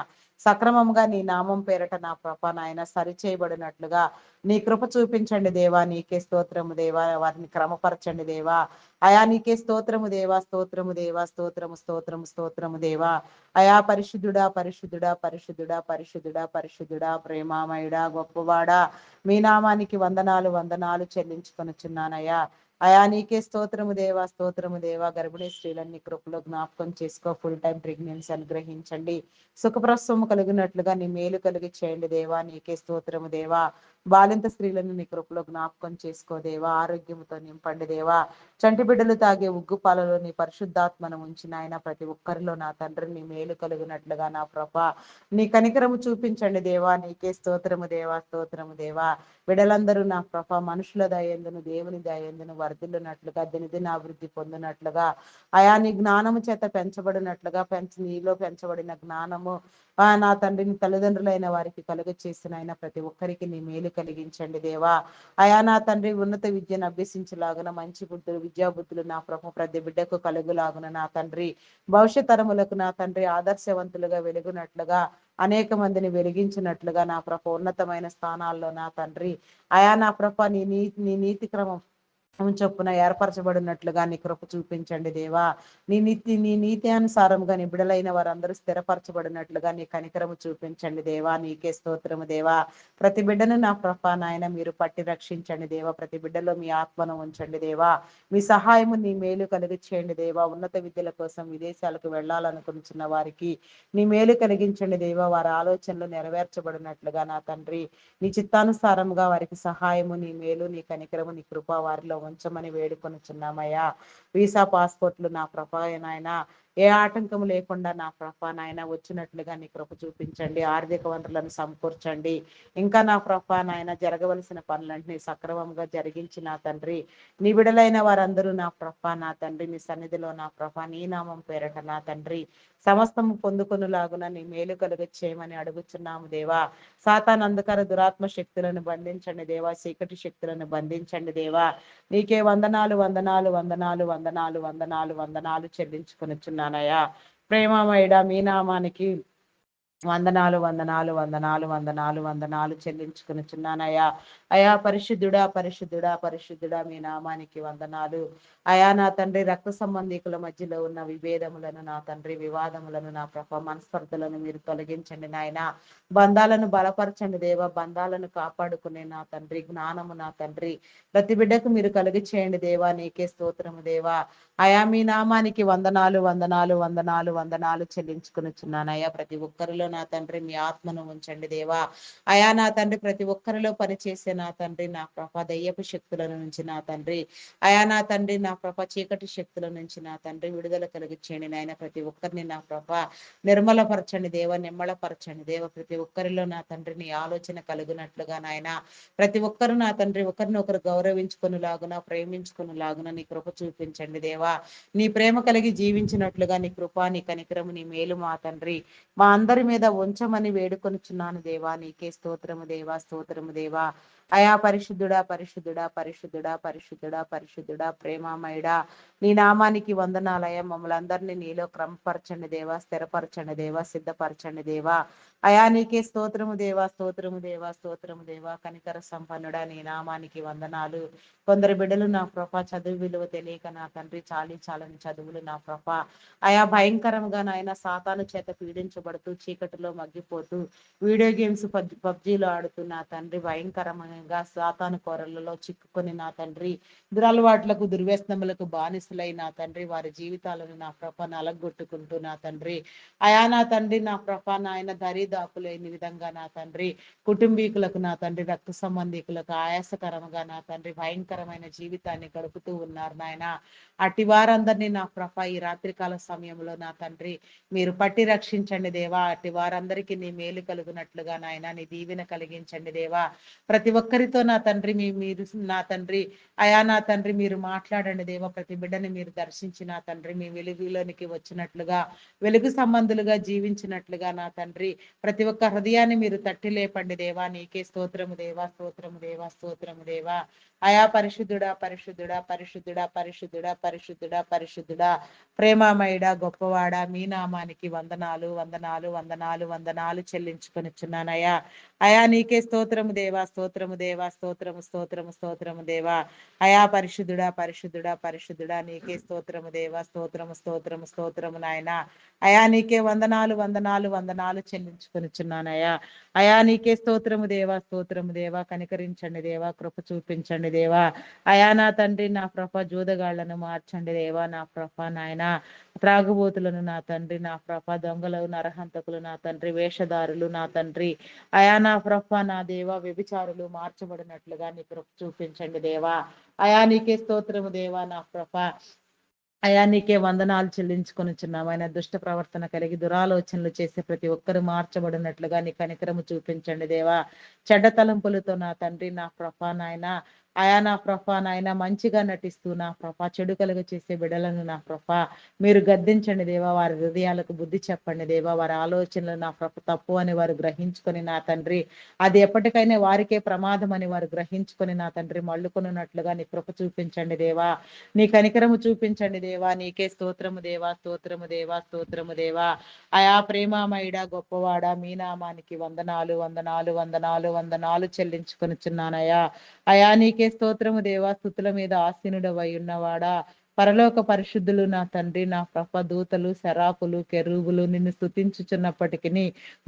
సక్రమంగా నీ నామం పేరట నా ప్రభ నాయన సరిచేయబడినట్లుగా నీ కృప చూపించండి దేవా, నీకే స్తోత్రము దేవా. వారిని క్రమపరచండి దేవా. అయా నీకే స్తోత్రము దేవా, స్తోత్రము దేవా, స్తోత్రము స్తోత్రము స్తోత్రము దేవా. అయా పరిశుద్ధుడా, పరిశుద్ధుడా, పరిశుద్ధుడా, పరిశుద్ధుడా, పరిశుద్ధుడా, ప్రేమామయుడా, గొప్పవాడా, మీ నామానికి వందనాలు వందనాలు చెల్లించుకొనుచున్నానయ్యా. అయా నీకే స్తోత్రము దేవా, స్తోత్రము దేవా. గర్భిణీ స్త్రీలన్నీ కృపలో జ్ఞాపకం చేసుకో. ఫుల్ టైం ప్రెగ్నెన్సీ అనుగ్రహించండి. సుఖప్రసవము కలిగినట్లుగా నీ మేలు కలిగి చేయండి దేవా, నీకే స్తోత్రము దేవా. బాలింత స్త్రీలను నీ కృపలో జ్ఞాపకం చేసుకో దేవా, ఆరోగ్యంతో నింపండి దేవా. చంటి బిడ్డలు తాగే ఉగ్గు పాలలో నీ పరిశుద్ధాత్మను ఉంచిన ఆయన ప్రతి ఒక్కరిలో నా తండ్రి నీ మేలు కలిగినట్లుగా నా ప్రభ నీ కనికరము చూపించండి దేవా, నీకే స్తోత్రము దేవా, స్తోత్రము దేవా. బిడ్డలందరూ నా ప్రభ మనుషుల దయందును దేవుని దయందును వర్ధిల్లునట్లుగా దినదిన అభివృద్ధి పొందినట్లుగా అయా నీ జ్ఞానము చేత పెంచబడినట్లుగా నీలో పెంచబడిన జ్ఞానము నా తండ్రిని తల్లిదండ్రులైన వారికి కలుగ చేసిన ఆయన ప్రతి ఒక్కరికి నీ మేలు కలిగించండి దేవా. అయా నా తండ్రి ఉన్నత విద్యను అభ్యసించలాగున మంచి బుద్ధులు విద్యా బుద్ధులు నా ప్రభ ప్రతి బిడ్డకు కలుగులాగున నా తండ్రి భవిష్యత్ తరములకు నా తండ్రి ఆదర్శవంతులుగా వెలుగునట్లుగా అనేక మందిని వెలిగించినట్లుగా నా ప్రభ ఉన్నతమైన స్థానాల్లో నా తండ్రి అయా నా ప్రభ నీ నీతి క్రమం చొప్పున ఏర్పరచబడినట్లుగా నీ కృప చూపించండి దేవా. నీ నీతి అనుసారంగా నీ బిడలైన వారందరూ స్థిరపరచబడినట్లుగా నీ కనికరము చూపించండి దేవా, నీకే స్తోత్రము దేవా. ప్రతి బిడ్డను నా ప్రభ నాయన మీరు పట్టి రక్షించండి దేవా. ప్రతి బిడ్డలో మీ ఆత్మను ఉంచండి దేవా. మీ సహాయము నీ మేలు కలిగి చేయండి దేవా. ఉన్నత విద్యల కోసం విదేశాలకు వెళ్ళాలనుకుంటున్న వారికి నీ మేలు కలిగించండి దేవా. వారి ఆలోచనలు నెరవేర్చబడినట్లుగా నా తండ్రి నీ చిత్తానుసారంగా వారికి సహాయము నీ మేలు నీ కనికరము నీ కృప వారిలో ఉంచమని వేడుకొనుచున్నామయ్యా. వీసా పాస్పోర్ట్లు నా ప్రభ నాయన ఏ ఆటంకము లేకుండా నా ప్రభ నాయన వచ్చినట్లుగా నీ కృప చూపించండి. ఆర్థిక వనరులను సమకూర్చండి. ఇంకా నా ప్రభ నాయన జరగవలసిన పనులన్నీ సక్రమంగా జరిగించి నా తండ్రి నీ బిడలైన వారందరూ నా ప్రభ నా తండ్రి నీ సన్నిధిలో నా ప్రభ నీ నామం పేరట నా తండ్రి సమస్తము పొందుకొనులాగున నీ మేలు కలుగ చేయమని అడుగుచున్నాము దేవా. సాతాన్ అంధకార దురాత్మ శక్తులను బంధించండి దేవా. చీకటి శక్తులను బంధించండి దేవా. నీకే వందనాలు వందనాలు వందనాలు వందనాలు వందనాలు వందనాలు చెల్లించుకొనుచున్నానయ్యా. ప్రేమమయుడా, మీ నామానికి వందనాలు వందనాలు వందనాలు వందనాలు వందనాలు చెల్లించుకొనుచున్నానయ్యా. అయా పరిశుద్ధుడా, పరిశుద్ధుడా, పరిశుద్ధుడా, మీ నామానికి వందనాలు. అయా నా తండ్రి రక్త సంబంధికుల మధ్యలో ఉన్న విభేదములను నా తండ్రి వివాదములను నా ప్రభ మనస్పర్ధలను మీరు తొలగించండి నాయన. బంధాలను బలపరచండి దేవా. బంధాలను కాపాడుకునే నా తండ్రి జ్ఞానము నా తండ్రి ప్రతి బిడ్డకు మీరు కలుగు చేయండి దేవా, నీకే స్తోత్రము దేవా. అయా మీ నామానికి వందనాలు వందనాలు వందనాలు వందనాలు చెల్లించుకొనుచున్నానయ్యా. ప్రతి ఒక్కరిలో నా తండ్రి మీ ఆత్మను ఉంచండి దేవా. అయా నా తండ్రి ప్రతి ఒక్కరిలో పనిచేసే నా తండ్రి నా ప్రభ దయ్యపు శక్తుల నుంచి నా తండ్రి అయా నా తండ్రి నా ప్రభ చీకటి శక్తుల నుంచి నా తండ్రి విడుదల కలిగించండి నాయన. ప్రతి ఒక్కరిని నా ప్రభ నిర్మలపరచండి దేవ, నిమ్మలపరచండి దేవ. ప్రతి ఒక్కరిలో నా తండ్రి నీ ఆలోచన కలుగునట్లుగా నాయన ప్రతి ఒక్కరు నా తండ్రి ఒకరినొకరు గౌరవించుకునిలాగున ప్రేమించుకునిలాగున నీ కృప చూపించండి దేవా. నీ ప్రేమ కలిగి జీవించినట్లుగా నీ కృప నీ కనికరము నీ మేలు మా తండ్రి మా అందరి మీద ఉంచమని వేడుకొనుచున్నాను దేవా. నీకే స్తోత్రము దేవా, స్తోత్రము దేవా. అయా పరిశుద్ధుడా పరిశుద్ధుడా పరిశుద్ధుడా పరిశుద్ధుడా పరిశుద్ధుడా ప్రేమమయుడా నీ నామానికి వందనాలయ మమ్మల్ని అందరినీ నీలో క్రమపరచండి దేవా, స్థిరపరచండి దేవా, సిద్ధపరచండి దేవా. అయా నీకే స్తోత్రము దేవా, స్తోత్రము దేవా, స్తోత్రము దేవా. కనికర సంపన్నుడా నీ నామానికి వందనాలు. కొందరు బిడ్డలు నా ప్రభ చదువు విలువ తెలియక నా తండ్రి చాలని చదువులు నా ప్రభ అయా భయంకరంగా నాయన సాతాను చేత పీడించబడుతూ చీకటిలో మగ్గిపోతూ వీడియో గేమ్స్ పబ్జీలో ఆడుతూ నా తండ్రి భయంకరంగా సాతాను కోరలలో చిక్కుకొని నా తండ్రి దురలవాట్లకు దుర్వ్యసనములకు బానిసలై నా తండ్రి వారి జీవితాలను నా ప్రభ నలగొట్టుకుంటూ నా తండ్రి అయా నా తండ్రి నా ప్రభ నాయన దరిదాపులేని విధంగా నా తండ్రి కుటుంబీకులకు నా తండ్రి రక్త సంబంధికులకు ఆయాసకరంగా నా తండ్రి భయంకరమైన జీవితాన్ని గడుపుతూ ఉన్నారు నాయన. అట్టి వారందరినీ నా ప్రభ ఈ రాత్రికాల సమయంలో నా తండ్రి మీరు పట్టి రక్షించండి దేవా. అట్టి వారందరికీ నీ మేలు కలుగునట్లుగా నాయన నీ దీవెన కలిగించండి దేవా. ప్రతి ఒక్కరితో నా తండ్రి మీరు నా తండ్రి అయా నా తండ్రి మీరు మాట్లాడండి దేవా. ప్రతి బిడ్డని మీరు దర్శించి నా తండ్రి మీ వెలుగులోనికి వచ్చినట్లుగా వెలుగు సంబంధులుగా జీవించినట్లుగా నా తండ్రి ప్రతి ఒక్క హృదయాన్ని మీరు తట్టి లేపండి దేవా. నీకే స్తోత్రము దేవా, స్తోత్రము దేవా, స్తోత్రము దేవా. అయా పరిశుద్ధుడా పరిశుద్ధుడా పరిశుద్ధుడా పరిశుద్ధుడా పరిశుద్ధుడా పరిశుద్ధుడా ప్రేమమయుడా గొప్పవాడా మీ నామానికి వందనాలు వందనాలు వందనాలు వందనాలు చెల్లించుకొనిచున్నానయ్యా. అయా నీకే స్తోత్రము దేవా, స్తోత్రము దేవా, స్తోత్రము స్తోత్రము స్తోత్రము దేవా. అయా పరిశుద్ధుడా పరిశుద్ధుడా పరిశుద్ధుడా నీకే స్తోత్రము దేవా, స్తోత్రము స్తోత్రము స్తోత్రము నాయన. అయా నీకే వందనాలు వందనాలు వందనాలు చెల్లించుకొనిచున్నానయ్యా. అయా నీకే స్తోత్రము దేవా, స్తోత్రము దేవా. కనికరించండి దేవా, కృప చూపించండి దేవా. అయా నా తండ్రి నా ప్రభ జూదగాళ్లను మార్చండి దేవా. నా ప్రభ నాయన త్రాగుబోతులను నా తండ్రి నా ప్రభ దొంగలు నరహంతకులు నా తండ్రి వేషధారులు నా తండ్రి అయా నా ప్రభ నా దేవా వ్యభిచారులు మార్చబడినట్లుగా నీ కృప చూపించండి దేవా. అయా నీకే స్తోత్రము దేవా నా ప్రభ. అయా నీకే వందనాలు చెల్లించుకొనిచున్నాం. ఆయన దుష్ట ప్రవర్తన కలిగి దురాలోచనలు చేసే ప్రతి ఒక్కరు మార్చబడినట్లుగా నీ కనికరము చూపించండి దేవా. చెడ్డ తలంపులతో నా తండ్రి నా ప్రభ నాయన అయా నా ప్రభ నాయన మంచిగా నటిస్తూ నా ప్రభ చెడు కలుగ చేసే బిడలను నా ప్రభ మీరు గద్దించండి దేవా. వారి హృదయాలకు బుద్ధి చెప్పండి దేవా. వారి ఆలోచనలు నా ప్రభ తప్పు అని వారు గ్రహించుకొని నా తండ్రి అది ఎప్పటికైనా వారికే ప్రమాదం అని వారు గ్రహించుకొని నా తండ్రి మళ్ళుకొనున్నట్లుగా నీ కృప చూపించండి దేవా. నీ కనికరము చూపించండి దేవా. నీకే స్తోత్రము దేవా, స్తోత్రము దేవా, స్తోత్రము దేవా. అయా ప్రేమమయుడా గొప్పవాడా మీ నామానికి వందనాలు వందనాలు వందనాలు వందనాలు చెల్లించుకొనిచున్నానయ్యా. అయా నీకే స్తోత్రము దేవా. స్తుతుల మీద ఆసీనుడవై ఉన్నవాడా పరలోక పరిశుద్ధులు నా తండ్రి నా ప్రభ దూతలు శరాపులు కెరూబులు నిన్ను స్తుతించుచున్నప్పటికీ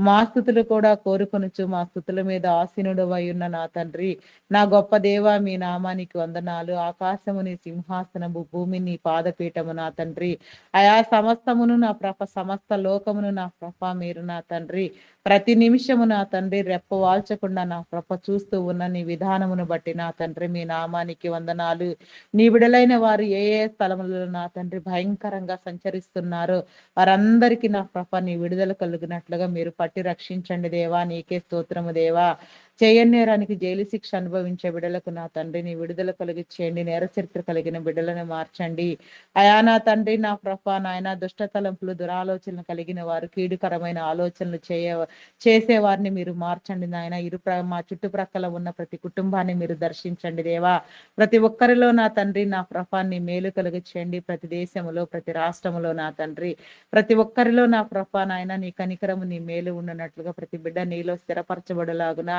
మా స్థుతులు కూడా కోరుకొనుచు మా స్థుతుల మీద ఆసీనుడవై ఉన్న నా తండ్రి నా గొప్ప దేవా మీ నామానికి వందనాలు. ఆకాశము నీ సింహాసనము, భూమి నీ పాదపీఠము నా తండ్రి. అయా సమస్తమును నా ప్రభ సమస్త లోకమును నా ప్రభ మీరు నా తండ్రి ప్రతి నిమిషము నా తండ్రి రెప్ప వాల్చకుండా నా ప్రభ చూస్తూ ఉన్న నీ విధానమును బట్టి నా తండ్రి మీ నామానికి వందనాలు. నీ విడలైన వారు ఏ ఏ స్థలములలో నా తండ్రి భయంకరంగా సంచరిస్తున్నారో వారందరికీ నా ప్రభ నీ విడుదల కలిగినట్లుగా మీరు పట్టి రక్షించండి దేవా. నీకే స్తోత్రము దేవా. చేయని నేరానికి జైలు శిక్ష అనుభవించే బిడ్డలకు నా తండ్రి నీ విడుదల కలిగించేయండి. నేర చరిత్ర కలిగిన బిడ్డలను మార్చండి అయా నా తండ్రి నా ప్రభ నాయన దుష్ట తలంపులు దురాలోచనలు కలిగిన వారు కీడుకరమైన ఆలోచనలు చేసే వారిని మీరు మార్చండి నాయన. మా చుట్టుప్రక్కల ఉన్న ప్రతి కుటుంబాన్ని మీరు దర్శించండి దేవా. ప్రతి ఒక్కరిలో నా తండ్రి నా ప్రభాన్ని మేలు కలిగించండి. ప్రతి దేశంలో ప్రతి రాష్ట్రంలో నా తండ్రి ప్రతి ఒక్కరిలో నా ప్రభ నాయన నీ కనికరము నీ మేలు ఉండనట్లుగా ప్రతి బిడ్డ నీలో స్థిరపరచబడలాగున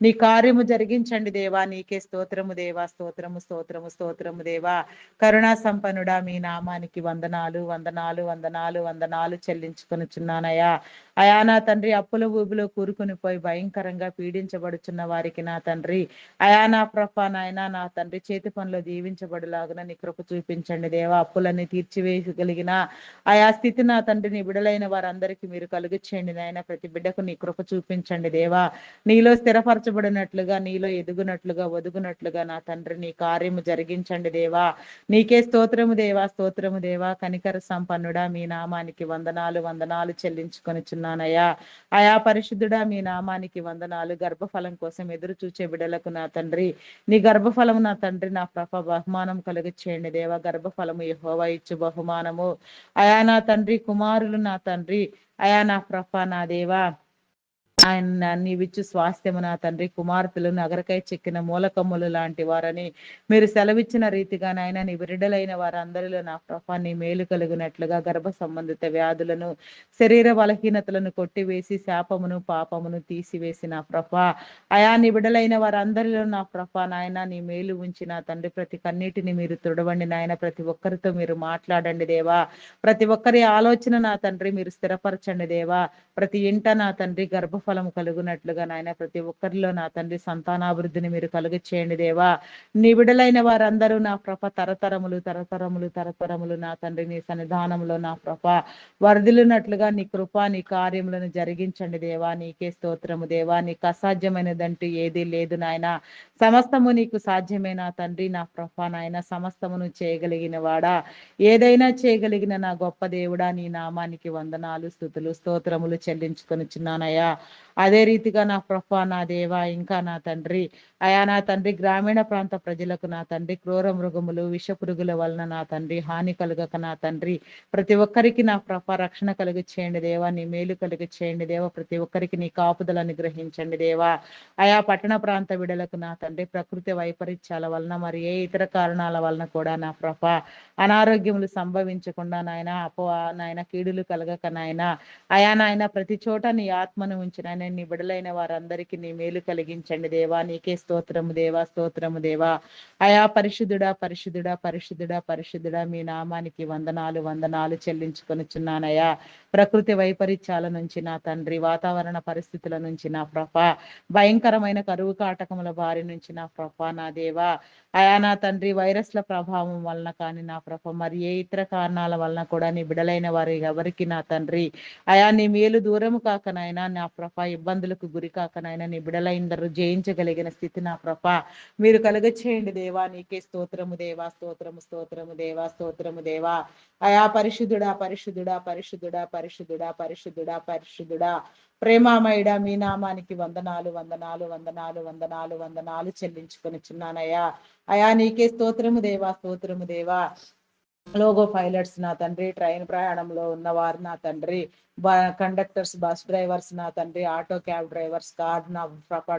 నీ కార్యము జరిగించండి దేవా. నీకే స్తోత్రము దేవా, స్తోత్రము స్తోత్రము స్తోత్రము దేవా. కరుణా సంపన్నుడా మీ నామానికి వందనాలు వందనాలు వందనాలు వందనాలు చెల్లించుకొనిచున్నానయ్యా. అయా నా తండ్రి అప్పుల ఊబిలో కూరుకుని పోయి భయంకరంగా పీడించబడుచున్న వారికి నా తండ్రి అయా నా ప్రభ నాయన నా తండ్రి చేతి పనులు దీవించబడులాగున నీ కృప చూపించండి దేవా. అప్పులన్నీ తీర్చివేయగలిగిన ఆయా స్థితి నా తండ్రి నీ బిడలైన వారందరికీ మీరు కలుగుచేయండి నాయన. ప్రతి బిడ్డకు నీ కృప చూపించండి దేవా. నీలో స్థిరపరచబడినట్లుగా నీలో ఎదుగునట్లుగా ఒదుగునట్లుగా నా తండ్రి నీ కార్యము జరిగించండి దేవా. నీకే స్తోత్రము దేవా, స్తోత్రము దేవా. కనికర సంపన్నుడా మీ నామానికి వందనాలు వందనాలు చెల్లించుకొనిచున్నానయ్యా. అయా పరిశుద్ధుడా మీ నామానికి వందనాలు. గర్భఫలం కోసం ఎదురు చూచే బిడలకు నా తండ్రి నీ గర్భఫలము నా తండ్రి నా ప్రభ బహుమానం కలుగచేయండి దేవా. గర్భఫలము యెహోవా ఇచ్చు బహుమానము అయా నా తండ్రి కుమారులు నా తండ్రి అయా నా ప్రభ నా దేవా ఆయన నీవిచ్చు స్వాస్థ్యము నా తండ్రి, కుమార్తెలు నగరకై చెక్కిన మూలకమ్ములు లాంటి వారని మీరు సెలవిచ్చిన రీతిగా నాయన నీ విడుదలైన వారందరిలో నా ప్రభా నీ మేలు కలుగునట్లుగా గర్భ సంబంధిత వ్యాధులను, శరీర బలహీనతలను కొట్టివేసి శాపమును పాపమును తీసివేసి నా ప్రభా అయా నీ విడుదలైన వారందరిలో నా ప్రభా నాయన నీ మేలు ఉంచి నా తండ్రి ప్రతి కన్నీటిని మీరు తుడవండి నాయన, ప్రతి ఒక్కరితో మీరు మాట్లాడండి దేవా, ప్రతి ఒక్కరి ఆలోచన నా తండ్రి మీరు స్థిరపరచండి దేవా, ప్రతి ఇంట నా తండ్రి గర్భఫలము కలుగునట్లుగా నాయన ప్రతి ఒక్కరిలో నా తండ్రి సంతానాభివృద్ధిని మీరు కలుగ చేయండి దేవా, నీ విడుదలైన వారందరూ నా ప్రభ తరతరములు తరతరములు తరతరములు నా తండ్రి నీ సన్నిధానంలో నా ప్రభ వరదిలినట్లుగా నీ కృప నీ కార్యములను జరిగించండి దేవా, నీకే స్తోత్రము దేవా, నీకు అసాధ్యమైనదంటూ ఏదీ లేదు నాయన, సమస్తము నీకు సాధ్యమే నా తండ్రి నా ప్రభ నాయన, సమస్తమును చేయగలిగిన వాడా, ఏదైనా చేయగలిగిన నా గొప్ప దేవుడా నీ నామానికి వందనాలు స్తుతులు స్తోత్రములు చెల్లించుకొనిచున్నానయ్యా. అదే రీతిగా నా ప్రభా నా దేవా ఇంకా నా తండ్రి అయా నా తండ్రి గ్రామీణ ప్రాంత ప్రజలకు నా తండ్రి క్రూర మృగములు విషపురుగుల వలన నా తండ్రి హాని కలుగక నా తండ్రి ప్రతి ఒక్కరికి నా ప్రభ రక్షణ కలుగు చేయండి దేవా, నీ మేలు కలుగు చేయండి దేవా, ప్రతి ఒక్కరికి నీ కాపుదలను గ్రహించండి దేవా, ఆయా పట్టణ ప్రాంత విడలకు నా తండ్రి ప్రకృతి వైపరీత్యాల వలన మరి ఏ ఇతర కారణాల వలన కూడా నా ప్రభ అనారోగ్యములు సంభవించకుండా నాయన నాయన కీడులు కలగక నాయన అయా నాయన ప్రతి చోట నీ ఆత్మను ఉంచిన నీ బిడలైన వారందరికీ నీ మేలు కలిగించండి దేవా, నీకే స్తోత్రము దేవా స్తోత్రము దేవా, అయా పరిశుద్ధుడా పరిశుద్ధుడా పరిశుద్ధుడా పరిశుద్ధుడా మీ నామానికి వందనాలు వందనాలు చెల్లించుకొనిచున్నానయ్యా. ప్రకృతి వైపరీత్యాల నుంచి నా తండ్రి వాతావరణ పరిస్థితుల నుంచి నా ప్రభ భయంకరమైన కరువు కాటకముల బారి నుంచి నా ప్రభ నా దేవా అయా నా తండ్రి వైరస్ల ప్రభావం వలన కానీ నా ప్రభ మరి ఏ ఇతర కారణాల వలన కూడా నీ బిడలైన వారి ఎవరికి నా తండ్రి అయా నీ మేలు దూరము కాకనైనా నా ప్రభ ఇబ్బందులకు గురి కాకనైనా నీ బిడలైందరూ జయించగలిగిన స్థితి నా ప్రభ మీరు కలుగ చేయండి దేవా, నీకే స్తోత్రము దేవా స్తోత్రము స్తోత్రము దేవా స్తోత్రము దేవా, అయా పరిశుద్ధుడా పరిశుద్ధుడా పరిశుద్ధుడా పరిశుద్ధుడా పరిశుద్ధుడా పరిశుద్ధుడా ప్రేమామయుడా మీ నామానికి వందనాలు వందనాలు వందనాలు వందనాలు వందనాలు చెల్లించుకొనిచున్నానయ్యా. అయా నీకే స్తోత్రము దేవా స్తోత్రము దేవా, లోగో పైలట్స్ నా తండ్రి, ట్రైన్ ప్రయాణంలో ఉన్నవారు నా తండ్రి, కండక్టర్స్ బస్ డ్రైవర్స్ నా తండ్రి, ఆటో క్యాబ్ డ్రైవర్స్, కార్ నా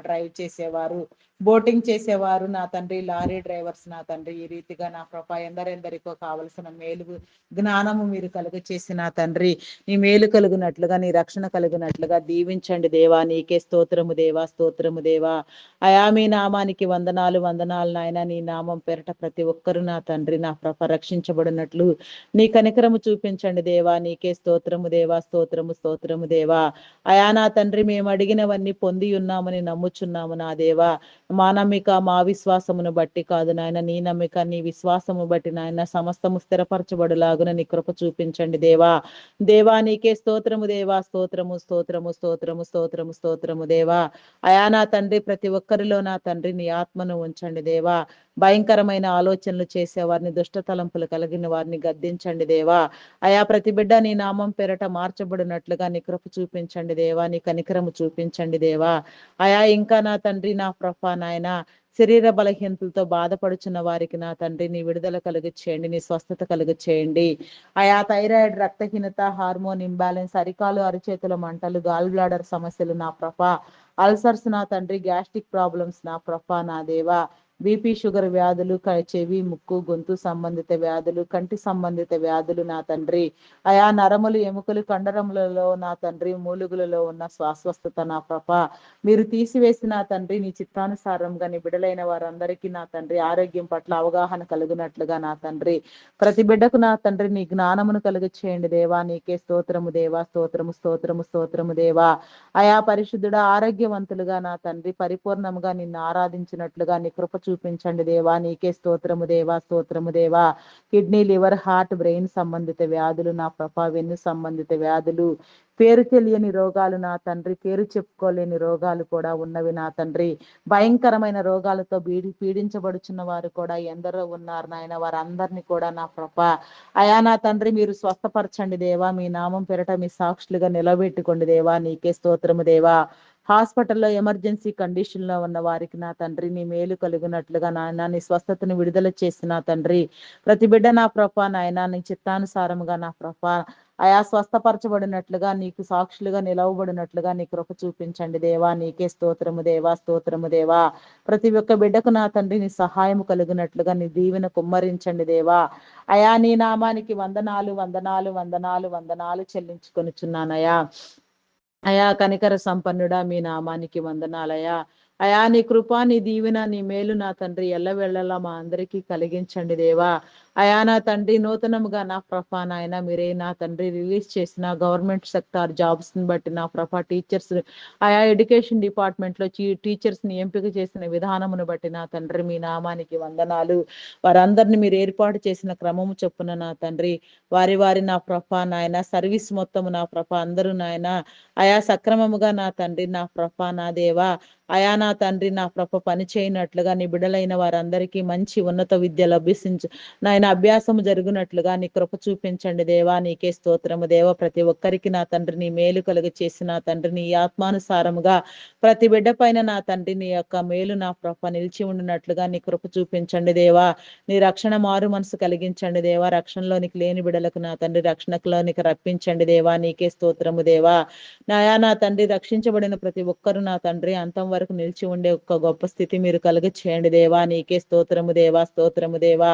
డ్రైవ్ చేసేవారు, బోటింగ్ చేసేవారు నా తండ్రి, లారీ డ్రైవర్స్ నా తండ్రి, ఈ రీతిగా నా ఎందరెందరికో కావలసిన మేలు జ్ఞానము మీరు కలుగ చేసి నా తండ్రి నీ మేలు కలుగునట్లుగా నీ రక్షణ కలుగునట్లుగా దీవించండి దేవా, నీకే స్తోత్రము దేవా స్తోత్రము దేవా, అయా మీ నామానికి వందనాలు వందనాలు నాయన, నీ నామం పేరట ప్రతి ఒక్కరు నా తండ్రి నా రక్షించబడినట్లు నీ కనికరము చూపించండి దేవా, నీకే స్తోత్రము దేవా స్తోత్రము స్తోత్రము దేవా, అయా నా తండ్రి మేము అడిగినవన్నీ పొంది ఉన్నామని నమ్ముచున్నాము నా దేవా, మా నమ్మిక మా విశ్వాసమును బట్టి కాదు నాయన, నీ నమ్మిక నీ విశ్వాసము బట్టి నాయన సమస్తము స్థిరపరచబడులాగున నీ కృప చూపించండి దేవా, దేవా నీకే స్తోత్రము దేవా స్తోత్రము స్తోత్రము స్తోత్రము స్తోత్రము స్తోత్రము దేవా, అయా నా తండ్రి ప్రతి ఒక్కరిలో నా తండ్రి నీ ఆత్మను ఉంచండి దేవా, భయంకరమైన ఆలోచనలు చేసే వారిని దుష్ట తలంపులు కలిగిన వారిని గద్దించండి దేవా, అయా ప్రతి బిడ్డ నీ నామం పేరట మార్చబడినట్లుగా నీ కృప చూపించండి దేవా, నీ కనికరము చూపించండి దేవా, అయా ఇంకా నా తండ్రి నా ప్రభ నాయన శరీర బలహీనతలతో బాధపడుచున్న వారికి నా తండ్రి నీ విడుదల కలుగు చేయండి, నీ స్వస్థత కలుగు చేయండి, అయా థైరాయిడ్ రక్తహీనత హార్మోన్ ఇంబ్యాలెన్స్ అరికాలు అరిచేతుల మంటలు గాల్ బ్లాడర్ సమస్యలు నా ప్రభ అల్సర్స్ నా తండ్రి గ్యాస్ట్రిక్ ప్రాబ్లమ్స్ నా ప్రభ నా దేవా, బీపీ షుగర్ వ్యాధులు చెవి ముక్కు గొంతు సంబంధిత వ్యాధులు కంటి సంబంధిత వ్యాధులు నా తండ్రి అయా నరములు ఎముకలు కండరములలో నా తండ్రి మూలుగులలో ఉన్న స్వస్థత నా ప్రభ మీరు తీసివేసిన తండ్రి నీ చిత్తానుసారంగా నీ బిడలైన వారందరికీ నా తండ్రి ఆరోగ్యం పట్ల అవగాహన కలుగునట్లుగా నా తండ్రి ప్రతి బిడ్డకు నా తండ్రి నీ జ్ఞానమును కలుగ చేయండి దేవా, నీకే స్తోత్రము దేవా స్తోత్రము స్తోత్రము స్తోత్రము దేవా, అయా పరిశుద్ధుడ ఆరోగ్యవంతులుగా నా తండ్రి పరిపూర్ణముగా నిన్ను ఆరాధించినట్లుగా నీ కృప చూపించండి దేవా, నీకే స్తోత్రము దేవా స్తోత్రము దేవా, కిడ్నీ లివర్ హార్ట్ బ్రెయిన్ సంబంధిత వ్యాధులు నా ప్రభ వెన్ను సంబంధిత వ్యాధులు పేరు తెలియని రోగాలు నా తండ్రి పేరు చెప్పుకోలేని రోగాలు కూడా ఉన్నవి నా తండ్రి, భయంకరమైన రోగాలతో పీడించబడుచున్న వారు కూడా ఎందరో ఉన్నారు నాయన, వారందరినీ కూడా నా ప్రభ అయా నా తండ్రి మీరు స్వస్థపరచండి దేవా, మీ నామం పేరట మీ సాక్షులుగా నిలబెట్టుకోండి దేవా, నీకే స్తోత్రము దేవా, హాస్పిటల్లో ఎమర్జెన్సీ కండిషన్ లో ఉన్న వారికి నా తండ్రి నీ మేలు కలుగునట్లుగా నాయన నీ స్వస్థతను విడుదల చేసిన తండ్రి ప్రతి బిడ్డ నా ప్రభ నాయన నీ చిత్తానుసారముగా నా ప్రభ అయా స్వస్థపరచబడినట్లుగా నీకు సాక్షులుగా నిలవబడినట్లుగా నీ కృప చూపించండి దేవా. నీకే స్తోత్రము దేవా, స్తోత్రము దేవా. ప్రతి ఒక్క బిడ్డకు నా తండ్రి నీ సహాయం కలిగినట్లుగా నీ దీవెన కుమ్మరించండి దేవా. అయా నీ నామానికి వందనాలు వందనాలు వందనాలు వందనాలు చెల్లించుకొనిచున్నానయా. అయా కనికర సంపన్నుడా మీ నామానికి వందనాలయా. అయా నీ కృప నీ దీవెన నీ మేలు నా తండ్రి ఎల్లవెళ్ళలా మా అందరికీ కలిగించండి దేవా. అయా నా తండ్రి నూతనముగా నా ప్రభా నాయన మీరే నా తండ్రి రిలీజ్ చేసిన గవర్నమెంట్ సెక్టార్ జాబ్స్ ని బట్టి నా ప్రభా టీచర్స్ ఆయా ఎడ్యుకేషన్ డిపార్ట్మెంట్ లో టీచర్స్ ని ఎంపిక చేసిన విధానమును బట్టి నా తండ్రి మీ నామానికి వందనాలు. వారందరిని మీరు ఏర్పాటు చేసిన క్రమము చొప్పున నా తండ్రి వారి వారి నా ప్రభా నాయన సర్వీస్ మొత్తము నా ప్రభా అందరూ నాయన అయా సక్రమముగా నా తండ్రి నా ప్రభా నా దేవా అయా నా తండ్రి నా ప్రభ పని చేయనట్లుగా నీ బిడలైన వారందరికీ మంచి ఉన్నత విద్య లభించు నాయన అభ్యాసము జరుగునట్లుగా నీ కృప చూపించండి దేవా. నీకే స్తోత్రము దేవ. ప్రతి ఒక్కరికి నా తండ్రి నీ మేలు కలుగ చేసి నా తండ్రి నీ ఆత్మానుసారముగా ప్రతి బిడ్డ పైన నా తండ్రి నీ యొక్క మేలు నా ప్రభ నిలిచి ఉండినట్లుగా నీ కృప చూపించండి దేవా. నీ రక్షణ మారు మనసు కలిగించండి దేవా. రక్షణలోనికి లేని బిడలకు నా తండ్రి రక్షణలోనికి రప్పించండి దేవా. నీకే స్తోత్రము దేవా. నాయా నా తండ్రి రక్షించబడిన ప్రతి ఒక్కరు నా తండ్రి అంతం వరకు నిలిచి ఉండే ఒక గొప్ప స్థితి మీరు కలుగ చేయండి దేవా. నీకే స్తోత్రము దేవా, స్తోత్రము దేవా.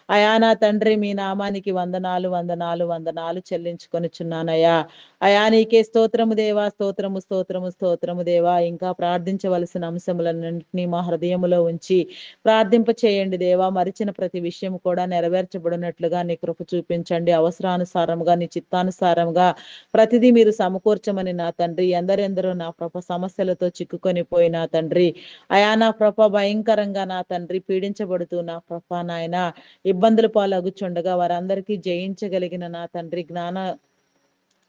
అయా నా తండ్రి మీ నామానికి వందనాలు వందనాలు వందనాలు చెల్లించుకొనిచున్నానయ్యా. అయా నీకే స్తోత్రము దేవా, స్తోత్రము స్తోత్రము స్తోత్రము దేవా. ఇంకా ప్రార్థించవలసిన అంశములన్నింటినీ మా హృదయములో ఉంచి ప్రార్థింప చేయండి దేవా. మరిచిన ప్రతి విషయం కూడా నెరవేర్చబడినట్లుగా నీ కృప చూపించండి. అవసరానుసారముగా నీ చిత్తానుసారంగా ప్రతిదీ మీరు సమకూర్చమని నా తండ్రి ఎందరెందరో నా ప్రభ సమస్యలతో చిక్కుకొని పోయినా తండ్రి అయా నా ప్రభ భయంకరంగా నా తండ్రి పీడించబడుతూ నా ప్రభ నాయన ఇబ్బందుల పాలగుచుండగా వారందరికీ జయించగలిగిన నా తండ్రి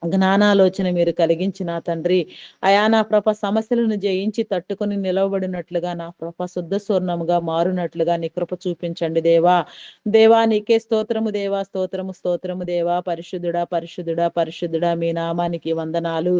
జ్ఞానాలోచన మీరు కలిగించిన తండ్రి అయా నా ప్రభ సమస్యలను జయించి తట్టుకొని నిలవబడినట్లుగా నా ప్రభ శుద్ధ స్వర్ణముగా మారునట్లుగా నీ కృప చూపించండి దేవా. దేవా నీకే స్తోత్రము దేవా, స్తోత్రము స్తోత్రము దేవా. పరిశుద్ధుడా పరిశుద్ధుడా పరిశుద్ధుడా మీ నామానికి వందనాలు.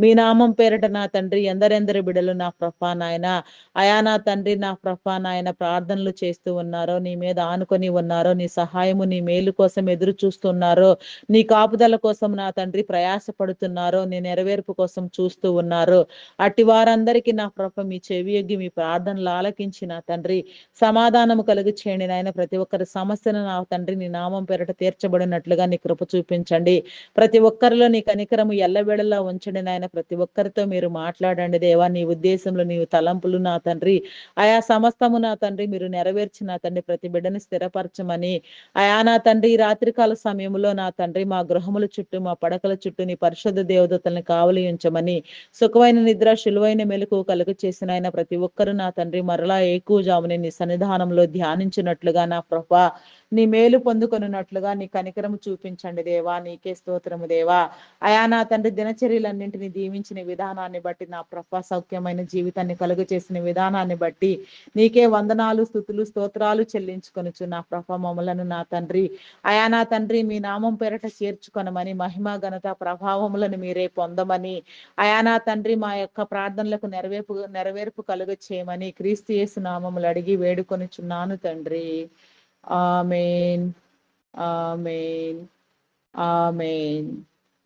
మీ నామం పేరట నా తండ్రి ఎందరెందరి బిడలు నా ప్రభ నాయన అయా నా తండ్రి నా ప్రభ నాయన ప్రార్థనలు చేస్తూ ఉన్నారో నీ మీద ఆనుకొని ఉన్నారో నీ సహాయము నీ మేలు కోసం ఎదురు చూస్తున్నారో నీ కాపుదల కోసం నా తండ్రి ప్రయాసపడుతున్నారో నీ నెరవేర్పు కోసం చూస్తూ ఉన్నారు. అట్టి వారందరికీ నా ప్రభ మీ చెవియొగ్గి మీ ప్రార్థనలు ఆలకించి నా తండ్రి సమాధానము కలుగు చేయండి నాయన. ప్రతి ఒక్కరి సమస్యను నా తండ్రి నీ నామం పేరట తీర్చబడినట్లుగా నీ కృప చూపించండి. ప్రతి ఒక్కరిలో నీ కనికరము ఎల్లవేళలా ఉంచండి నాయన. ప్రతి ఒక్కరితో మీరు మాట్లాడండి దేవా. నీ ఉద్దేశంలో నీ తలంపులు నా తండ్రి ఆయా సమస్తము నా తండ్రి మీరు నెరవేర్చి నా తండ్రి ప్రతి బిడ్డని స్థిరపరచమని అయా నా తండ్రి ఈ రాత్రికాల సమయంలో నా తండ్రి మా గృహముల చుట్టూ మా పడకల చుట్టూ నీ పరిశుద్ధ దేవదూతల్ని కావలి ఉంచమని సుఖమైన నిద్ర శిలువైన మెలకు కలుగు చేసిన ఆయన ప్రతి ఒక్కరు నా తండ్రి మరలా ఏకూజాముని నీ సన్నిధానంలో ధ్యానించినట్లుగా నా ప్రభా నీ మేలు పొందుకొనున్నట్లుగా నీ కనికరము చూపించండి దేవా. నీకే స్తోత్రము దేవా. అయా నా తండ్రి దినచర్యలన్నింటినీ దీవించిన విధానాన్ని బట్టి నా ప్రభా సౌఖ్యమైన జీవితాన్ని కలుగు చేసిన విధానాన్ని బట్టి నీకే వందనాలు స్తుతులు స్తోత్రాలు చెల్లించుకొనుచు నా ప్రభా మమ్మలను నా తండ్రి అయా నా తండ్రి మీ నామం పేరట చేర్చుకొనమని మహిమ ఘనత ప్రభావములను మీరే పొందమని అయా నా తండ్రి మా యొక్క ప్రార్థనలకు నెరవేర్పు కలుగ చేయమని క్రీస్తు యేసు నామములు అడిగి వేడుకొనుచున్నాను తండ్రి. Amen amen amen.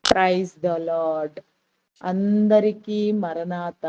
Praise the Lord. అందరికీ మరణాత.